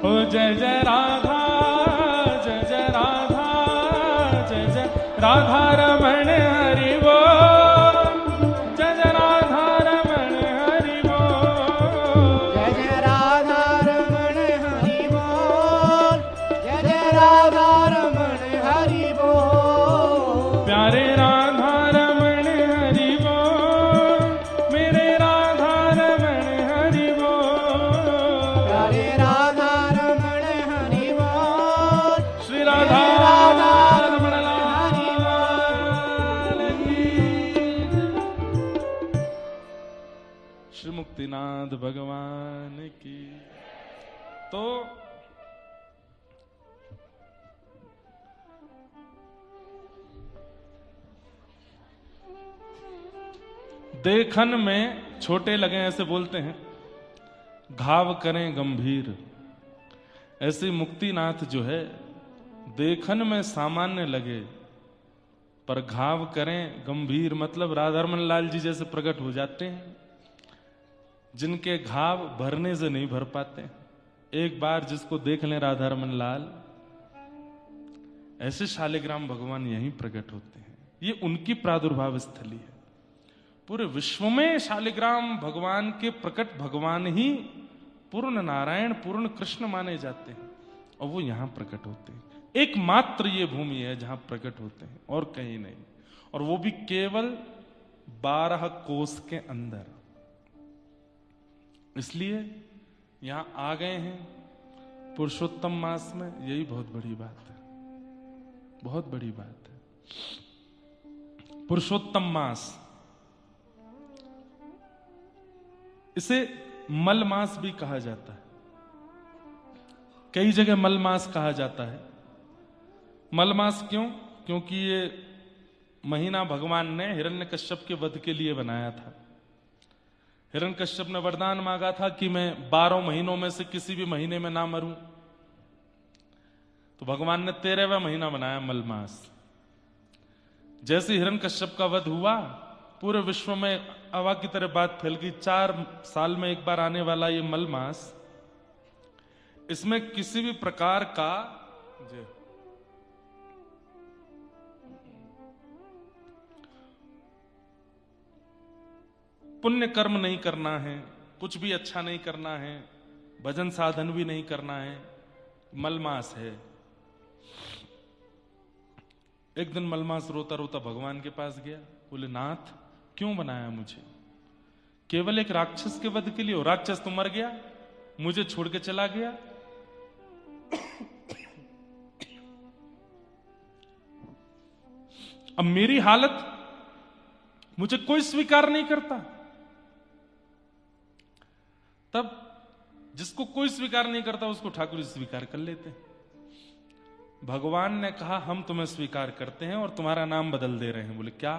हो जय जय राधा, जय जय राधा, जय जय राधा रमण हरि बोल, जय जय राधा रमण हरि बोल, जय जय राधा रमण हरि बोल, जय जय राधा रमण हरि बोल। प्यारे राधा रमण हरि बोल, मेरे राधा रमण हरि बोल, प्यारे राधा रमण हरि बोल, श्री राधा रमण हरि बोल। श्री मुक्तिनाथ भगवान की। तो देखन में छोटे लगे ऐसे बोलते हैं, घाव करें गंभीर। ऐसे मुक्तिनाथ जो है देखन में सामान्य लगे पर घाव करें गंभीर, मतलब राधारमण लाल जी जैसे प्रकट हो जाते हैं जिनके घाव भरने से नहीं भर पाते। एक बार जिसको देख लें राधारमण लाल, ऐसे शालिग्राम भगवान यहीं प्रकट होते हैं। ये उनकी प्रादुर्भाव स्थली है। पूरे विश्व में शालिग्राम भगवान के प्रकट भगवान ही पूर्ण नारायण, पूर्ण कृष्ण माने जाते हैं और वो यहां प्रकट होते हैं। एकमात्र ये भूमि है जहां प्रकट होते हैं और कहीं नहीं, और वो भी केवल 12 कोस के अंदर। इसलिए यहां आ गए हैं पुरुषोत्तम मास में, यही बहुत बड़ी बात है, बहुत बड़ी बात है। पुरुषोत्तम मास, इसे मल मास भी कहा जाता है, कई जगह मल मास कहा जाता है। मल मास क्यों? क्योंकि ये महीना भगवान ने हिरण्यकश्यप के वध के लिए बनाया था। हिरण्यकश्यप ने वरदान मांगा था कि मैं 12 महीनों में से किसी भी महीने में ना मरूं, तो भगवान ने 13वां महीना बनाया मल मास। जैसे हिरण्यकश्यप का वध हुआ, पूरे विश्व में हवा की तरह बात फैल गई। 4 साल में एक बार आने वाला ये मल मास, इसमें किसी भी प्रकार का पुण्य कर्म नहीं करना है, कुछ भी अच्छा नहीं करना है, भजन साधन भी नहीं करना है, मलमास है। एक दिन मलमास रोता रोता भगवान के पास गया, बोले नाथ क्यों बनाया मुझे? केवल एक राक्षस के वध के लिए? राक्षस तो मर गया, मुझे छोड़ के चला गया। अब मेरी हालत, मुझे कोई स्वीकार नहीं करता। तब जिसको कोई स्वीकार नहीं करता उसको ठाकुर जी स्वीकार कर लेते हैं। भगवान ने कहा हम तुम्हें स्वीकार करते हैं और तुम्हारा नाम बदल दे रहे हैं। बोले क्या?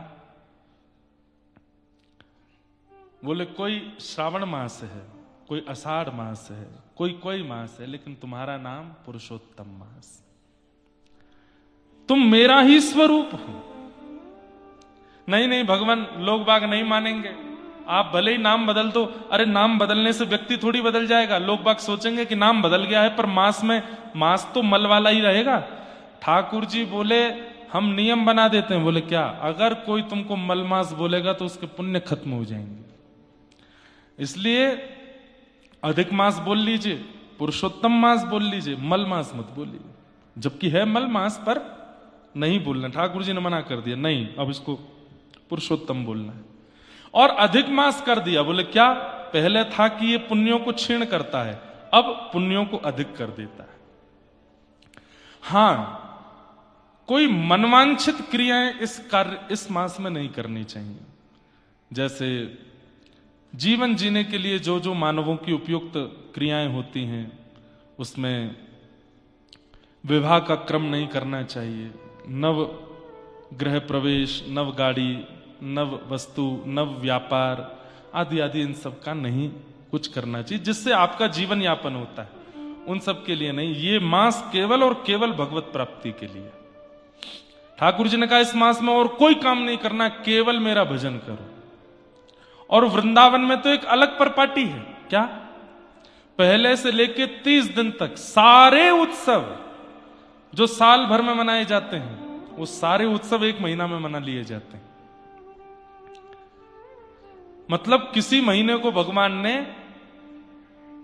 बोले कोई श्रावण मास है, कोई आषाढ़ मास है, कोई मास है, लेकिन तुम्हारा नाम पुरुषोत्तम मास। तुम मेरा ही स्वरूप हो। नहीं भगवान, लोग बाग नहीं मानेंगे, आप भले ही नाम बदल दो। अरे नाम बदलने से व्यक्ति थोड़ी बदल जाएगा। लोग बाग सोचेंगे कि नाम बदल गया है, पर मास तो मल वाला ही रहेगा। ठाकुर जी बोले हम नियम बना देते हैं। बोले क्या? अगर कोई तुमको मल मास बोलेगा तो उसके पुण्य खत्म हो जाएंगे, इसलिए अधिक मास बोल लीजिए, पुरुषोत्तम मास बोल लीजिए, मल मास मत बोलिए। जबकि है मल मास, पर नहीं बोलना, ठाकुर जी ने मना कर दिया, नहीं अब इसको पुरुषोत्तम बोलना है। और अधिक मास कर दिया। बोले क्या? पहले था कि ये पुण्यों को क्षीण करता है, अब पुण्यों को अधिक कर देता है। हां, कोई मनवांछित क्रियाएं इस मास में नहीं करनी चाहिए। जैसे जीवन जीने के लिए जो जो मानवों की उपयुक्त क्रियाएं होती हैं, उसमें विवाह का क्रम नहीं करना चाहिए। नव गृह प्रवेश, नव गाड़ी, नव वस्तु, नव व्यापार आदि आदि, इन सब का नहीं कुछ करना चाहिए जिससे आपका जीवन यापन होता है, उन सब के लिए नहीं। ये मास केवल और केवल भगवत प्राप्ति के लिए। ठाकुर जी ने कहा इस मास में और कोई काम नहीं करना, केवल मेरा भजन करो। और वृंदावन में तो एक अलग परपाटी है। क्या? पहले से लेके 30 दिन तक सारे उत्सव जो साल भर में मनाए जाते हैं, वो सारे उत्सव 1 महीना में मना लिए जाते हैं। मतलब किसी महीने को भगवान ने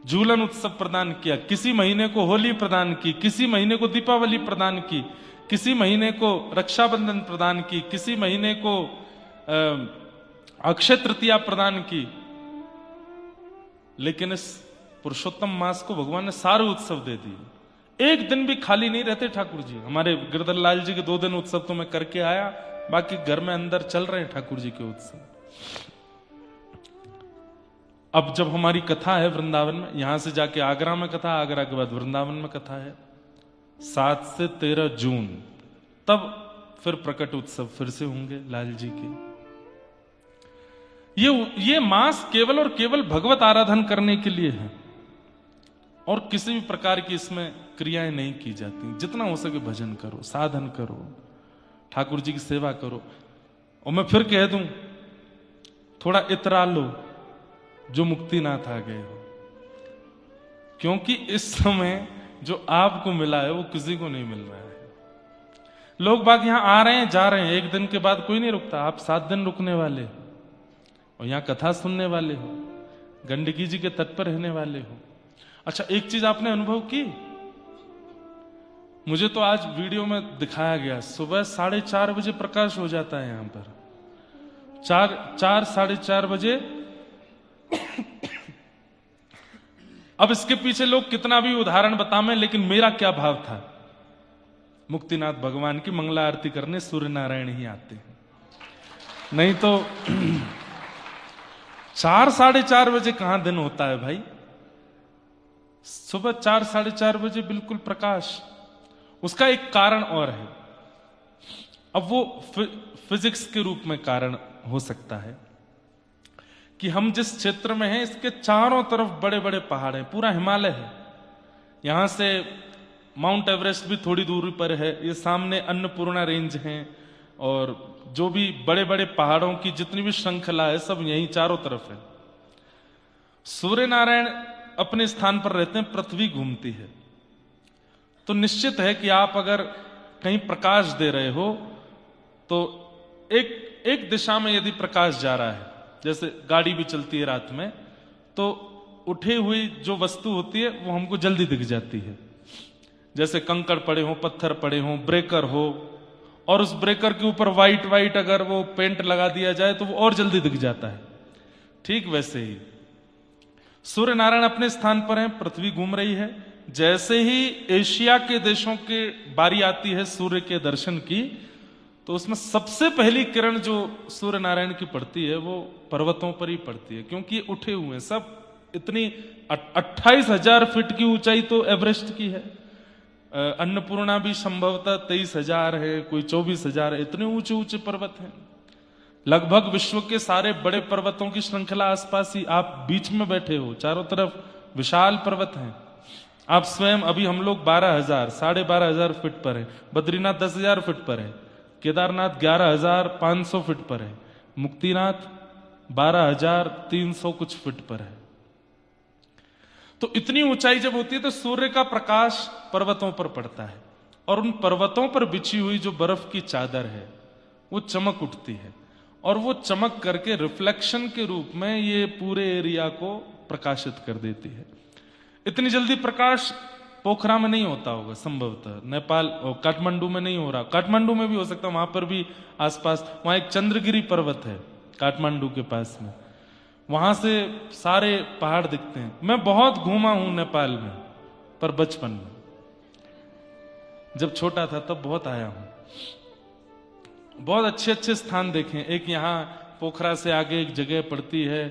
झूलन उत्सव प्रदान किया, किसी महीने को होली प्रदान की, किसी महीने को दीपावली प्रदान की, किसी महीने को रक्षाबंधन प्रदान की, किसी महीने को अक्षय तृतीया प्रदान की। लेकिन इस पुरुषोत्तम मास को भगवान ने सारे उत्सव दे दिए। एक दिन भी खाली नहीं रहते ठाकुर जी। हमारे गिरधर लाल जी के 2 दिन उत्सव तो मैं करके आया, बाकी घर में अंदर चल रहे हैं ठाकुर जी के उत्सव। अब जब हमारी कथा है वृंदावन में, यहां से जाके आगरा में कथा, आगरा के बाद वृंदावन में कथा है 7 से 13 जून, तब फिर प्रकट उत्सव फिर से होंगे लाल जी के। ये मास केवल और केवल भगवत आराधन करने के लिए है और किसी भी प्रकार की इसमें क्रियाएं नहीं की जाती। जितना हो सके भजन करो, साधन करो, ठाकुर जी की सेवा करो। और मैं फिर कह दूं, थोड़ा इतरा लो जो मुक्तिनाथ आ गए हो, क्योंकि इस समय जो आपको मिला है वो किसी को नहीं मिल रहा है। लोग बाग यहां आ रहे हैं, जा रहे हैं, 1 दिन के बाद कोई नहीं रुकता। आप 7 दिन रुकने वाले हो और यहां कथा सुनने वाले हो, गंडकी जी के तट पर रहने वाले हो। अच्छा, एक चीज आपने अनुभव की, मुझे तो आज वीडियो में दिखाया गया, सुबह 4:30 बजे प्रकाश हो जाता है यहां पर, 4 साढ़े 4 बजे। अब इसके पीछे लोग कितना भी उदाहरण बतावें, लेकिन मेरा क्या भाव था, मुक्तिनाथ भगवान की मंगला आरती करने सूर्य नारायण ही आते हैं, नहीं तो 4 साढ़े 4 बजे कहां दिन होता है भाई। सुबह 4 साढ़े 4 बजे बिल्कुल प्रकाश। उसका एक कारण और है, अब वो फिजिक्स के रूप में कारण हो सकता है कि हम जिस क्षेत्र में हैं इसके चारों तरफ बड़े बड़े पहाड़ हैं, पूरा हिमालय है। यहां से माउंट एवरेस्ट भी थोड़ी दूरी पर है, ये सामने अन्नपूर्णा रेंज हैं, और जो भी बड़े बड़े पहाड़ों की जितनी भी श्रृंखला है सब यहीं चारों तरफ है। सूर्य नारायण अपने स्थान पर रहते हैं, पृथ्वी घूमती है। तो निश्चित है कि आप अगर कहीं प्रकाश दे रहे हो तो एक दिशा में यदि प्रकाश जा रहा है, जैसे गाड़ी भी चलती है रात में, तो उठी हुई जो वस्तु होती है वो हमको जल्दी दिख जाती है। जैसे कंकड़ पड़े हो, पत्थर पड़े हो, ब्रेकर हो, और उस ब्रेकर के ऊपर वाइट अगर वो पेंट लगा दिया जाए तो वो और जल्दी दिख जाता है। ठीक वैसे ही सूर्य नारायण अपने स्थान पर हैं, पृथ्वी घूम रही है। जैसे ही एशिया के देशों के बारी आती है सूर्य के दर्शन की, तो उसमें सबसे पहली किरण जो सूर्य नारायण की पड़ती है वो पर्वतों पर ही पड़ती है, क्योंकि ये उठे हुए हैं सब। इतनी 28,000 फीट की ऊंचाई तो एवरेस्ट की है। अन्नपूर्णा भी संभवतः 23,000 है, कोई 24,000 है। इतने ऊंचे ऊंचे पर्वत हैं। लगभग विश्व के सारे बड़े पर्वतों की श्रृंखला आसपास ही, आप बीच में बैठे हो, चारों तरफ विशाल पर्वत हैं। आप स्वयं, अभी हम लोग 12,000 12,500 फीट पर है, बद्रीनाथ 10,000 फीट पर है, केदारनाथ 11,500 फीट पर है, मुक्तिनाथ 12,300 कुछ फीट पर है। तो इतनी ऊंचाई जब होती है तो सूर्य का प्रकाश पर्वतों पर पड़ता है, और उन पर्वतों पर बिछी हुई जो बर्फ की चादर है वो चमक उठती है, और वो चमक करके रिफ्लेक्शन के रूप में ये पूरे एरिया को प्रकाशित कर देती है। इतनी जल्दी प्रकाश पोखरा में नहीं होता होगा संभवतः, नेपाल और काठमांडू में नहीं हो रहा। काठमांडू में भी हो सकता, वहां पर भी आसपास, वहां एक चंद्रगिरी पर्वत है काठमांडू के पास में, वहां से सारे पहाड़ दिखते हैं। मैं बहुत घूमा हूं नेपाल में, पर बचपन में, जब छोटा था तब बहुत आया हूं। बहुत अच्छे अच्छे स्थान देखे। एक यहाँ पोखरा से आगे एक जगह पड़ती है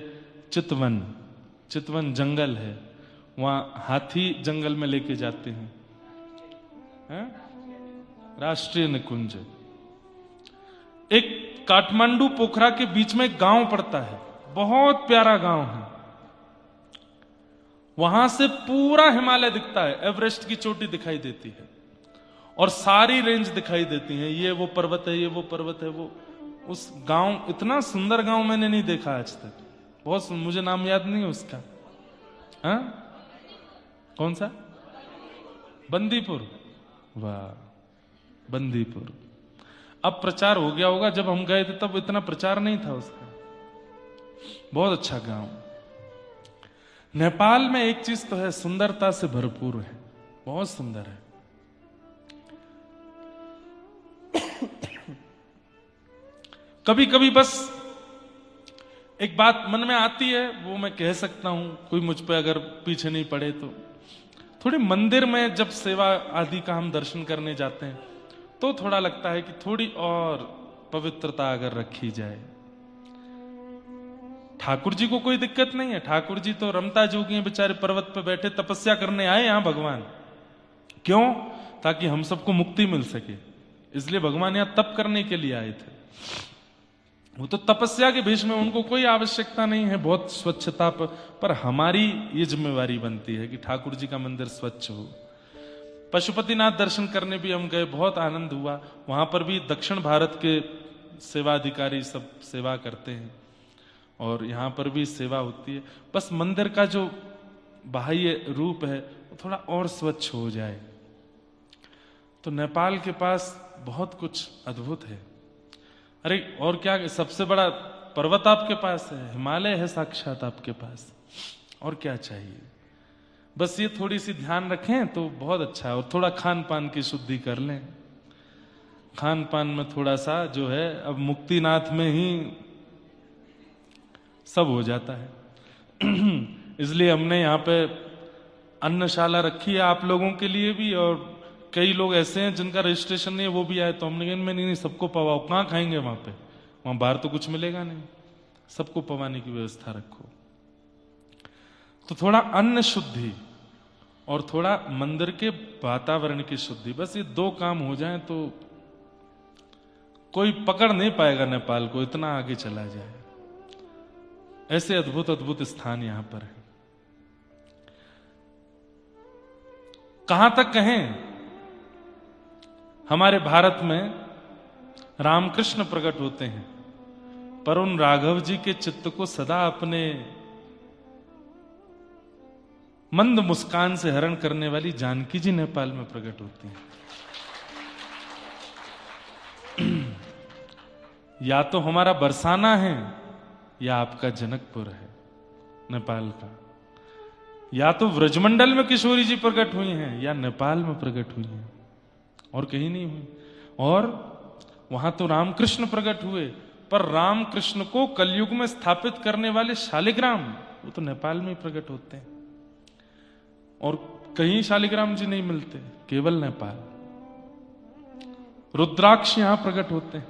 चितवन, चितवन जंगल है, वहां हाथी जंगल में लेके जाते हैं, राष्ट्रीय निकुंज। एक काठमांडू पोखरा के बीच में एक गांव पड़ता है, बहुत प्यारा गांव है। वहां से पूरा हिमालय दिखता है, एवरेस्ट की चोटी दिखाई देती है, और सारी रेंज दिखाई देती है। ये वो पर्वत है, ये वो पर्वत है, वो उस गांव, इतना सुंदर गांव मैंने नहीं देखा आज तक। बहुत मुझे नाम याद नहीं है उसका, हाँ कौन सा? बंदीपुर। वाह, बंदीपुर। अब प्रचार हो गया होगा, जब हम गए थे तब इतना प्रचार नहीं था उसका। बहुत अच्छा गांव। नेपाल में एक चीज तो है, सुंदरता से भरपूर है, बहुत सुंदर है। कभी कभी बस एक बात मन में आती है, वो मैं कह सकता हूं, कोई मुझ पे अगर पीछे नहीं पड़े तो। थोड़ी मंदिर में जब सेवा आदि का हम दर्शन करने जाते हैं तो थोड़ा लगता है कि थोड़ी और पवित्रता अगर रखी जाए। ठाकुर जी को कोई दिक्कत नहीं है, ठाकुर जी तो रमता जोगी हैं बेचारे, पर्वत पे बैठे तपस्या करने आए यहां भगवान। क्यों? ताकि हम सबको मुक्ति मिल सके, इसलिए भगवान यहां तप करने के लिए आए थे। वो तो तपस्या के भेष में, उनको कोई आवश्यकता नहीं है बहुत स्वच्छता पर हमारी ये जिम्मेवारी बनती है कि ठाकुर जी का मंदिर स्वच्छ हो। पशुपतिनाथ दर्शन करने भी हम गए, बहुत आनंद हुआ। वहां पर भी दक्षिण भारत के सेवाधिकारी सब सेवा करते हैं और यहां पर भी सेवा होती है। बस मंदिर का जो बाह्य रूप है वो थोड़ा और स्वच्छ हो जाए। तो नेपाल के पास बहुत कुछ अद्भुत है। अरे और क्या, सबसे बड़ा पर्वत आपके पास है, हिमालय है साक्षात आपके पास, और क्या चाहिए? बस ये थोड़ी सी ध्यान रखें तो बहुत अच्छा है। और थोड़ा खान पान की शुद्धि कर लें। खान पान में थोड़ा सा जो है, अब मुक्तिनाथ में ही सब हो जाता है। इसलिए हमने यहाँ पे अन्नशाला रखी है आप लोगों के लिए भी, और कई लोग ऐसे हैं जिनका रजिस्ट्रेशन नहीं है, वो भी आए तो हमने कहा नहीं सबको पवाओ। कहाँ खाएंगे वहां पे? वहां बाहर तो कुछ मिलेगा नहीं, सबको पवाने की व्यवस्था रखो। तो थोड़ा अन्न शुद्धि और थोड़ा मंदिर के वातावरण की शुद्धि, बस ये दो काम हो जाएं तो कोई पकड़ नहीं पाएगा नेपाल को, इतना आगे चला जाए। ऐसे अद्भुत अद्भुत स्थान यहां पर है। कहां तक कहें, हमारे भारत में रामकृष्ण प्रकट होते हैं, पर उन राघव जी के चित्त को सदा अपने मंद मुस्कान से हरण करने वाली जानकी जी नेपाल में प्रकट होती हैं। या तो हमारा बरसाना है या आपका जनकपुर है नेपाल का, या तो व्रजमंडल में किशोरी जी प्रकट हुई हैं या नेपाल में प्रकट हुई हैं, और कहीं नहीं हुई। और वहां तो रामकृष्ण प्रकट हुए, पर रामकृष्ण को कलयुग में स्थापित करने वाले शालिग्राम वो तो नेपाल में ही प्रकट होते हैं, और कहीं शालिग्राम जी नहीं मिलते, केवल नेपाल। रुद्राक्ष यहां प्रकट होते हैं,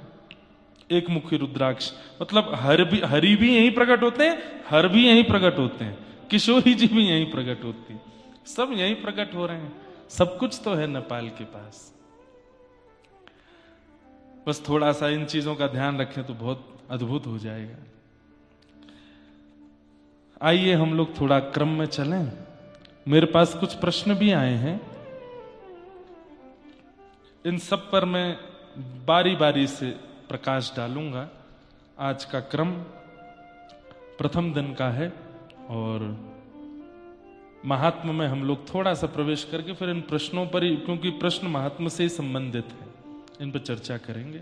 एक मुखी रुद्राक्ष, मतलब हरि भी यहीं प्रकट होते हैं, हर भी यहीं प्रकट होते हैं, किशोरी जी भी यहीं प्रकट होती है, सब यहीं प्रकट हो रहे हैं। सब कुछ तो है नेपाल के पास। बस थोड़ा सा इन चीजों का ध्यान रखें तो बहुत अद्भुत हो जाएगा। आइए हम लोग थोड़ा क्रम में चलें। मेरे पास कुछ प्रश्न भी आए हैं, इन सब पर मैं बारी बारी से प्रकाश डालूंगा। आज का क्रम प्रथम दिन का है और महात्मा में हम लोग थोड़ा सा प्रवेश करके फिर इन प्रश्नों पर ही, क्योंकि प्रश्न महात्मा से ही संबंधित है, इन पर चर्चा करेंगे।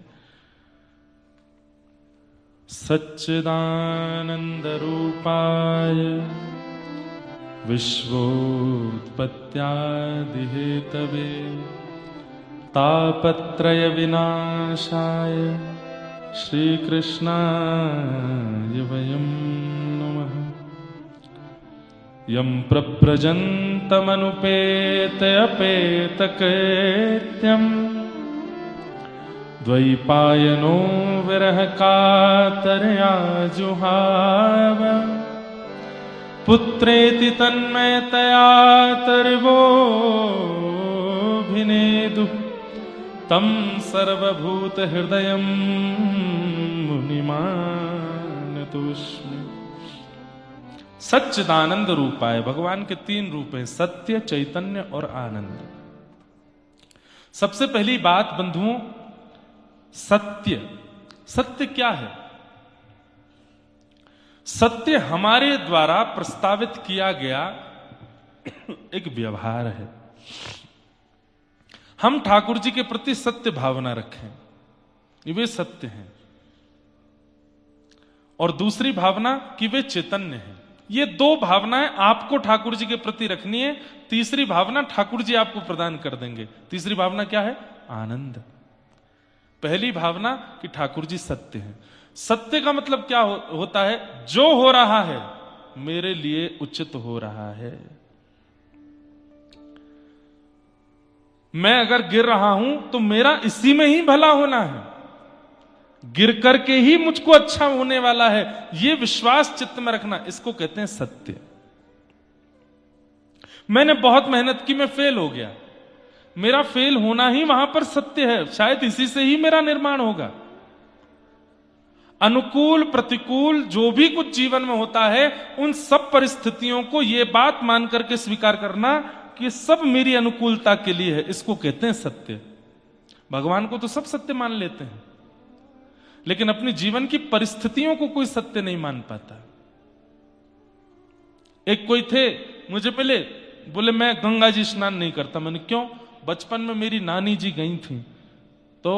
सच्चिदानंद रूपाय विश्वोत्पत्त्यादि हेतवे तापत्रय विनाशाय श्रीकृष्णाय वयं नमः। यं प्रव्रजन्तमनुपेतयपेतकृत्यम् द्वैपायनो विरह कातरया जुहाव पुत्रेति तन्मयतया तर्वोऽभिनेदुः तं सर्वभूतहृदयं मुनिमानतोऽस्मि। सच्चिदानंद रूपाय, भगवान के तीन रूप हैं, सत्य, चैतन्य और आनंद। सबसे पहली बात बंधुओं, सत्य। सत्य क्या है? सत्य हमारे द्वारा प्रस्तावित किया गया एक व्यवहार है। हम ठाकुर जी के प्रति सत्य भावना रखें, वे सत्य हैं, और दूसरी भावना कि वे चैतन्य हैं। ये दो भावनाएं आपको ठाकुर जी के प्रति रखनी है। तीसरी भावना ठाकुर जी आपको प्रदान कर देंगे। तीसरी भावना क्या है? आनंद। पहली भावना कि ठाकुर जी सत्य हैं। सत्य का मतलब क्या होता है? जो हो रहा है मेरे लिए उचित हो रहा है। मैं अगर गिर रहा हूं तो मेरा इसी में ही भला होना है, गिर करके ही मुझको अच्छा होने वाला है। यह विश्वास चित्त में रखना, इसको कहते हैं सत्य। मैंने बहुत मेहनत की, मैं फेल हो गया, मेरा फेल होना ही वहां पर सत्य है, शायद इसी से ही मेरा निर्माण होगा। अनुकूल प्रतिकूल जो भी कुछ जीवन में होता है, उन सब परिस्थितियों को यह बात मान करके स्वीकार करना कि सब मेरी अनुकूलता के लिए है, इसको कहते हैं सत्य। भगवान को तो सब सत्य मान लेते हैं, लेकिन अपने जीवन की परिस्थितियों को कोई सत्य नहीं मान पाता। एक कोई थे, मुझे मिले, बोले मैं गंगा जी स्नान नहीं करता। मैंने क्यों? बचपन में मेरी नानी जी गई थी तो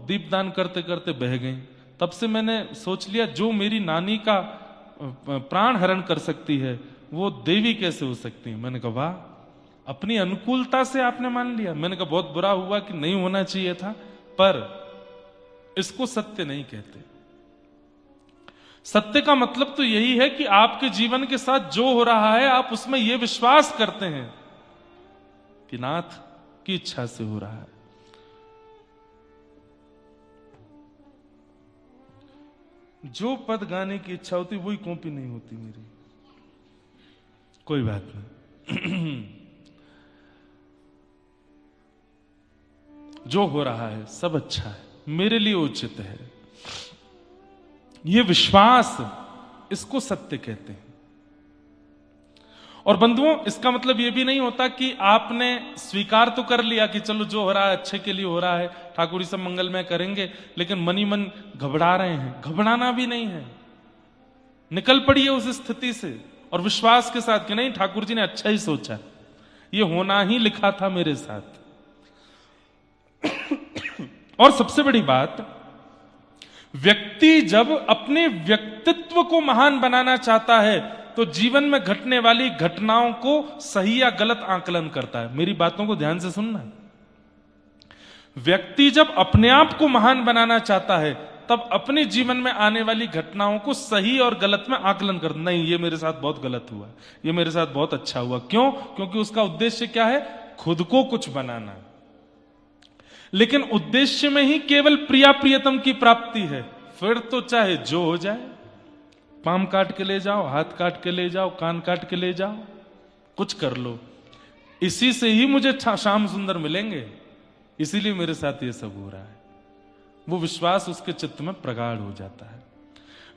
दीपदान करते करते बह गई। तब से मैंने सोच लिया जो मेरी नानी का प्राण हरण कर सकती है वो देवी कैसे हो सकती है। मैंने कहा वाह, अपनी अनुकूलता से आपने मान लिया। मैंने कहा बहुत बुरा हुआ कि नहीं होना चाहिए था, पर इसको सत्य नहीं कहते। सत्य का मतलब तो यही है कि आपके जीवन के साथ जो हो रहा है आप उसमें यह विश्वास करते हैं कि नाथ की इच्छा से हो रहा है। जो पद गाने की इच्छा होती वही कॉपी नहीं होती मेरी, कोई बात नहीं। जो हो रहा है सब अच्छा है, मेरे लिए उचित है, यह विश्वास, इसको सत्य कहते हैं। और बंधुओं, इसका मतलब यह भी नहीं होता कि आपने स्वीकार तो कर लिया कि चलो जो हो रहा है अच्छे के लिए हो रहा है, ठाकुर जी सब मंगलमय करेंगे, लेकिन मनी मन घबरा रहे हैं। घबराना भी नहीं है, निकल पड़िए उस स्थिति से और विश्वास के साथ कि नहीं, ठाकुर जी ने अच्छा ही सोचा, ये होना ही लिखा था मेरे साथ। और सबसे बड़ी बात, व्यक्ति जब अपने व्यक्तित्व को महान बनाना चाहता है तो जीवन में घटने वाली घटनाओं को सही या गलत आकलन करता है। मेरी बातों को ध्यान से सुनना। व्यक्ति जब अपने आप को महान बनाना चाहता है तब अपने जीवन में आने वाली घटनाओं को सही और गलत में आकलन करता। नहीं, ये मेरे साथ बहुत गलत हुआ, ये मेरे साथ बहुत अच्छा हुआ। क्यों? क्योंकि उसका उद्देश्य क्या है? खुद को कुछ बनाना। लेकिन उद्देश्य में ही केवल प्रिया प्रियतम की प्राप्ति है, फिर तो चाहे जो हो जाए, पाम काट के ले जाओ, हाथ काट के ले जाओ, कान काट के ले जाओ, कुछ कर लो, इसी से ही मुझे श्याम सुंदर मिलेंगे, इसीलिए मेरे साथ ये सब हो रहा है। वो विश्वास उसके चित्त में प्रगाढ़ हो जाता है।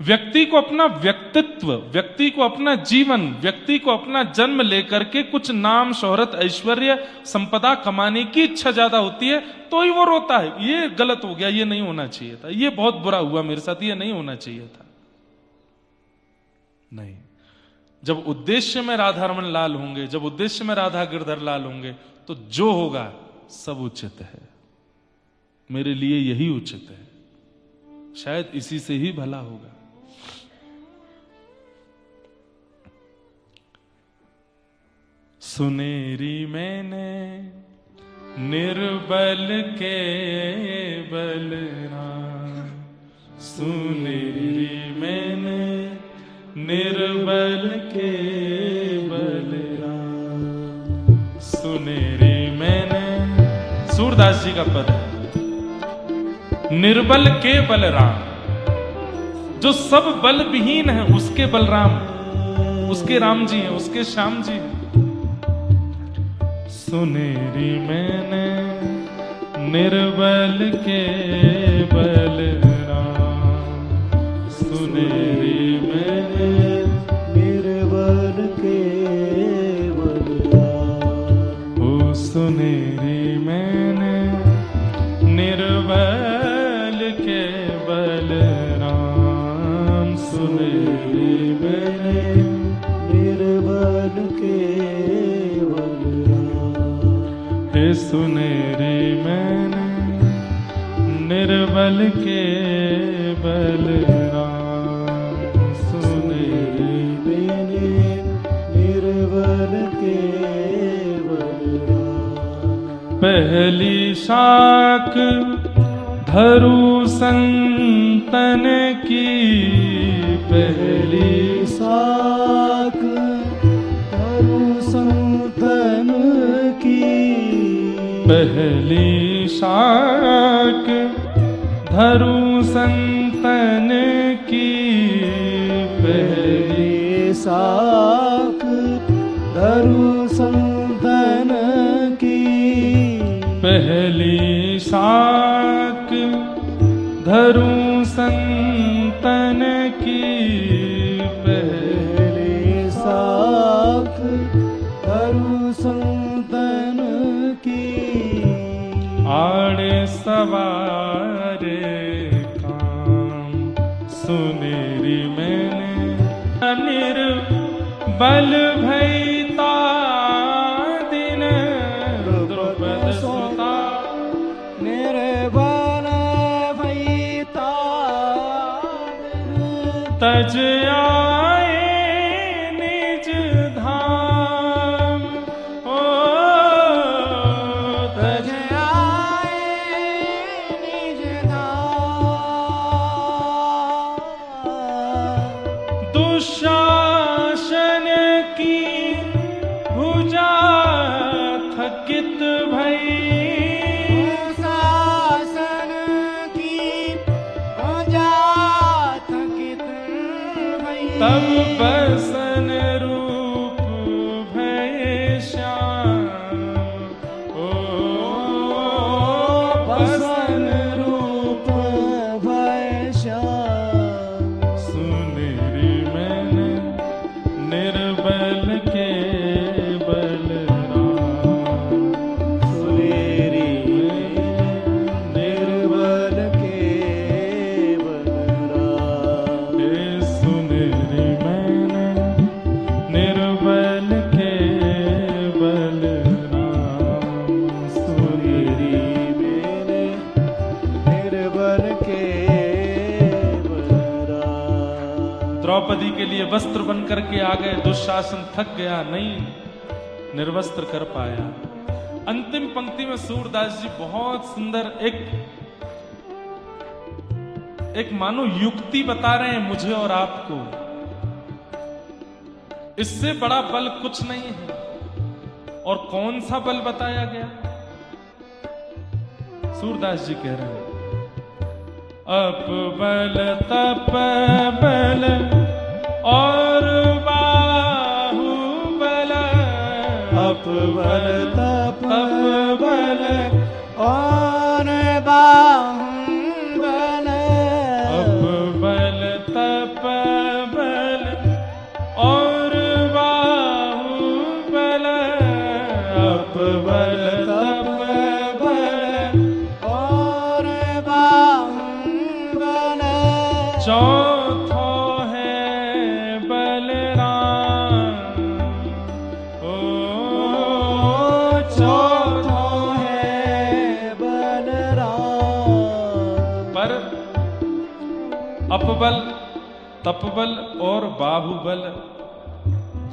व्यक्ति को अपना व्यक्तित्व, व्यक्ति को अपना जीवन, व्यक्ति को अपना जन्म लेकर के कुछ नाम, शोहरत, ऐश्वर्य, संपदा कमाने की इच्छा ज्यादा होती है तो ही वो रोता है, ये गलत हो गया, ये नहीं होना चाहिए था, ये बहुत बुरा हुआ मेरे साथ, ये नहीं होना चाहिए था। नहीं, जब उद्देश्य में राधा रमन लाल होंगे, जब उद्देश्य में राधा गिरधर लाल होंगे, तो जो होगा सब उचित है, मेरे लिए यही उचित है, शायद इसी से ही भला होगा। सुनेरी मैंने निर्बल के बलराम, सुनेरी मैंने निर्बल के बलराम, सुनेरी मैंने, सूरदास जी का पद है, निर्बल के बलराम, जो सब बल विहीन है उसके बलराम, उसके राम जी हैं, उसके श्याम जी हैं। सुनेरी मैंने निर्बल के बलराम, सुनेरी मैंने निर्बल के बलराम, ओ सुनेरी मैंने निर्बल के बलराम, सुनेरी मैंने निर्बल के सुनेरी मैंने निर्बल के बलराम, सुनेरी मैंने निर्बल के बलराम। पहली शाख धरु संतन की, पहली साख धरु संतन की, पहली शाख धरु संतन की, पहली साख धरु संतन की, पहली शाख धरु संतन की, पहली साख धरु संतन की। आड़े सवारे काम सुनेरी मैंने निर्बल भैता दिन द्रुपद सुता, निर्बल भैता तज आए निज धाम, ओ तज आए निज धाम। दुशासन की भुजा थकित भई, शासन की भुजा थकित भई, तब बसन रूप भय श्याम, ओ बसन रूप भय श्याम। सुनेरी मैंने निर्बल के बलराम, सुनेरी निर्बल के बलराम। सुनेरी मैंने निर्बल के बलराम, सुनेरी मेरे निर्बल के बलराम। द्रौपदी के लिए वस्त्र बन करके आ गए, दुशासन थक गया, नहीं निर्वस्त्र कर पाया। अंतिम पंक्ति में सूरदास जी बहुत सुंदर एक मानो युक्ति बता रहे हैं मुझे और आपको। इससे बड़ा बल कुछ नहीं है। और कौन सा बल बताया गया? सूरदास जी कह रहे हैं अप बल तप बल और बाहु बल, अप बल तप बल और बाहुबल, अप बल तप बल और बाहु बल, अप बल तप बल और बाहुबल। चौथो है बलराम, ओ चौथो है बलराम। पर अपबल तपबल और बाहुबल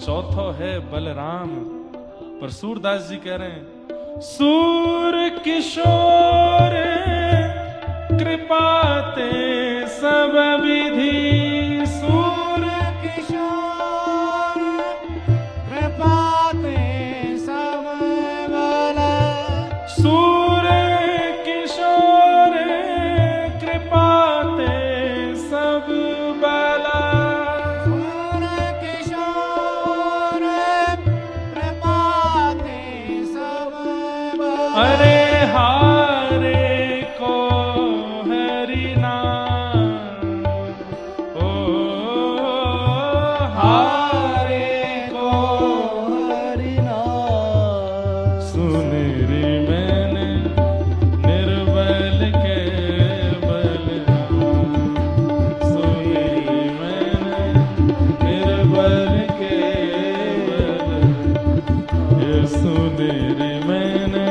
चौथो है बलराम। पर सूरदास जी कह रहे हैं सूर किशोर कृपाते सब विधि, सूर किशोर कृपाते सब बल, सूर किशोर कृपाते सब बल, सूर किशोर कृपाते सब बल। अरे हारे को हरि नाम, ओ हारे को हरि नाम। सुनेरी मैंने निर्बल के बलराम, सुनेरी मैंने निर्बल के बलराम, ये सुनेरी मैंने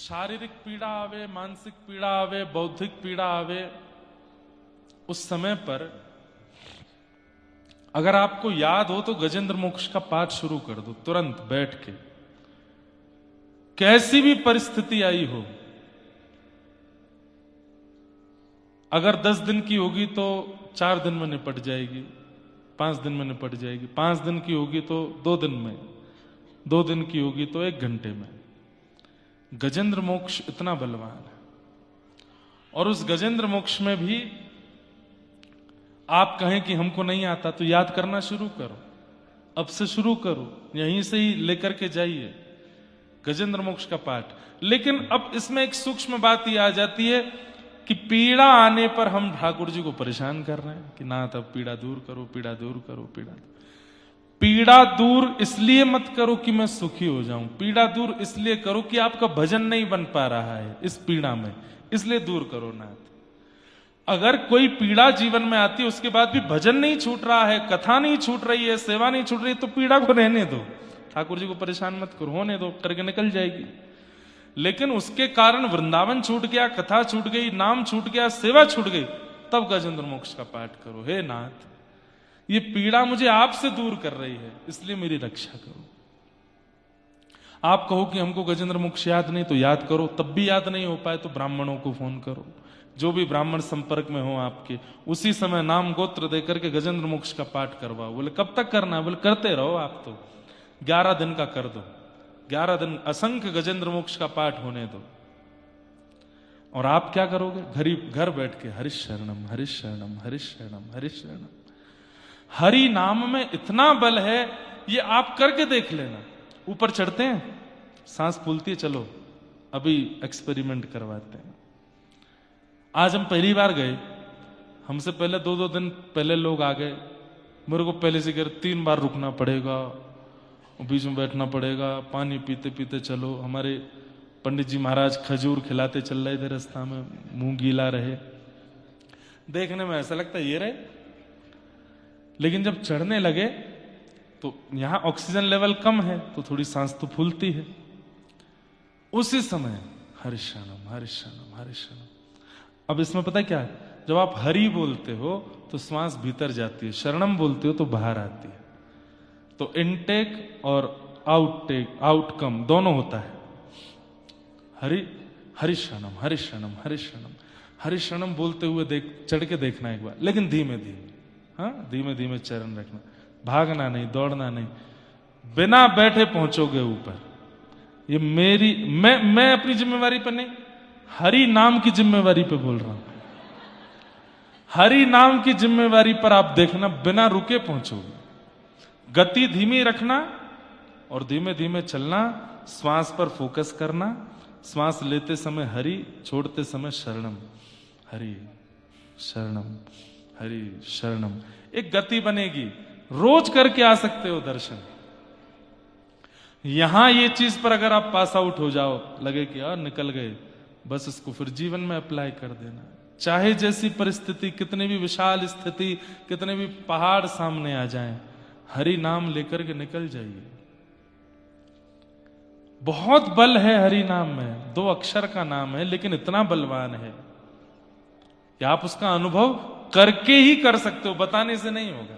शारीरिक पीड़ा आवे, मानसिक पीड़ा आवे, बौद्धिक पीड़ा आवे, उस समय पर अगर आपको याद हो तो गजेंद्र मोक्ष का पाठ शुरू कर दो तुरंत बैठ के। कैसी भी परिस्थिति आई हो, अगर 10 दिन की होगी तो 4 दिन में निपट जाएगी, 5 दिन में निपट जाएगी, 5 दिन की होगी तो 2 दिन में, 2 दिन की होगी तो 1 घंटे में। गजेंद्र मोक्ष इतना बलवान है। और उस गजेंद्र मोक्ष में भी आप कहें कि हमको नहीं आता तो याद करना शुरू करो, अब से शुरू करो, यहीं से ही लेकर के जाइए गजेंद्र मोक्ष का पाठ। लेकिन अब इसमें एक सूक्ष्म बात ये आ जाती है कि पीड़ा आने पर हम ठाकुर जी को परेशान कर रहे हैं कि ना तब पीड़ा दूर करो, पीड़ा दूर करो, पीड़ा दूर इसलिए मत करो कि मैं सुखी हो जाऊं, पीड़ा दूर इसलिए करो कि आपका भजन नहीं बन पा रहा है इस पीड़ा में, इसलिए दूर करो नाथ। अगर कोई पीड़ा जीवन में आती है उसके बाद भी भजन नहीं छूट रहा है, कथा नहीं छूट रही है, सेवा नहीं छूट रही है, तो पीड़ा को रहने दो, ठाकुर जी को परेशान मत करो, होने दो, करके निकल जाएगी। लेकिन उसके कारण वृंदावन छूट गया, कथा छूट गई, नाम छूट गया, सेवा छूट गई, तब गजेंद्र मोक्ष का पाठ करो। हे नाथ, ये पीड़ा मुझे आपसे दूर कर रही है, इसलिए मेरी रक्षा करो। आप कहो कि हमको गजेंद्र मोक्ष याद नहीं, तो याद करो। तब भी याद नहीं हो पाए तो ब्राह्मणों को फोन करो, जो भी ब्राह्मण संपर्क में हो आपके, उसी समय नाम गोत्र देकर के गजेंद्र मोक्ष का पाठ करवाओ। बोले कब तक करना है? बोले करते रहो, आप तो 11 दिन का कर दो, 11 दिन असंख्य गजेंद्र मोक्ष का पाठ होने दो। और आप क्या करोगे? घर बैठ के हरि शरणम, हरि शरणम, हरि शरणम, हरि शरणम। हरि नाम में इतना बल है, ये आप करके देख लेना। ऊपर चढ़ते हैं, सांस फूलती है, चलो अभी एक्सपेरिमेंट करवाते हैं। आज हम पहली बार गए, हमसे पहले 2-2 दिन पहले लोग आ गए। मेरे को पहले से कह 3 बार रुकना पड़ेगा, बीच में बैठना पड़ेगा, पानी पीते पीते चलो। हमारे पंडित जी महाराज खजूर खिलाते चल रहे थे रास्ता में, मुंह गीला रहे। देखने में ऐसा लगता है ये रहे, लेकिन जब चढ़ने लगे तो यहां ऑक्सीजन लेवल कम है तो थोड़ी सांस तो फूलती है। उसी समय हरि शरणम, हरि शरणम, हरि शरणम। अब इसमें पता है क्या है? जब आप हरि बोलते हो तो श्वास भीतर जाती है, शरणम बोलते हो तो बाहर आती है। तो इनटेक और आउटटेक, आउटकम दोनों होता है। हरि शरणम, हरि शरणम, हरि शरणम, हरि शरणम बोलते हुए चढ़ के देखना एक बार, लेकिन धीमे धीमे, हाँ धीमे धीमे चरण रखना, भागना नहीं, दौड़ना नहीं, बिना बैठे पहुंचोगे ऊपर। ये मैं अपनी जिम्मेवारी पर नहीं, हरि नाम की जिम्मेवारी पे बोल रहा हूं। हरि नाम की जिम्मेवारी पर आप देखना, बिना रुके पहुंचोगे। गति धीमी रखना और धीमे धीमे चलना, श्वास पर फोकस करना। श्वास लेते समय हरि, छोड़ते समय शरणम, हरि शरणम, हरि शरणम। एक गति बनेगी, रोज करके आ सकते हो दर्शन। यहां ये चीज पर अगर आप पास आउट हो जाओ, लगे कि यार निकल गए, बस इसको फिर जीवन में अप्लाई कर देना। चाहे जैसी परिस्थिति, कितनी भी विशाल स्थिति, कितने भी पहाड़ सामने आ जाएं, हरि नाम लेकर के निकल जाइए। बहुत बल है हरि नाम में, 2 अक्षर का नाम है, लेकिन इतना बलवान है कि आप उसका अनुभव करके ही कर सकते हो, बताने से नहीं होगा।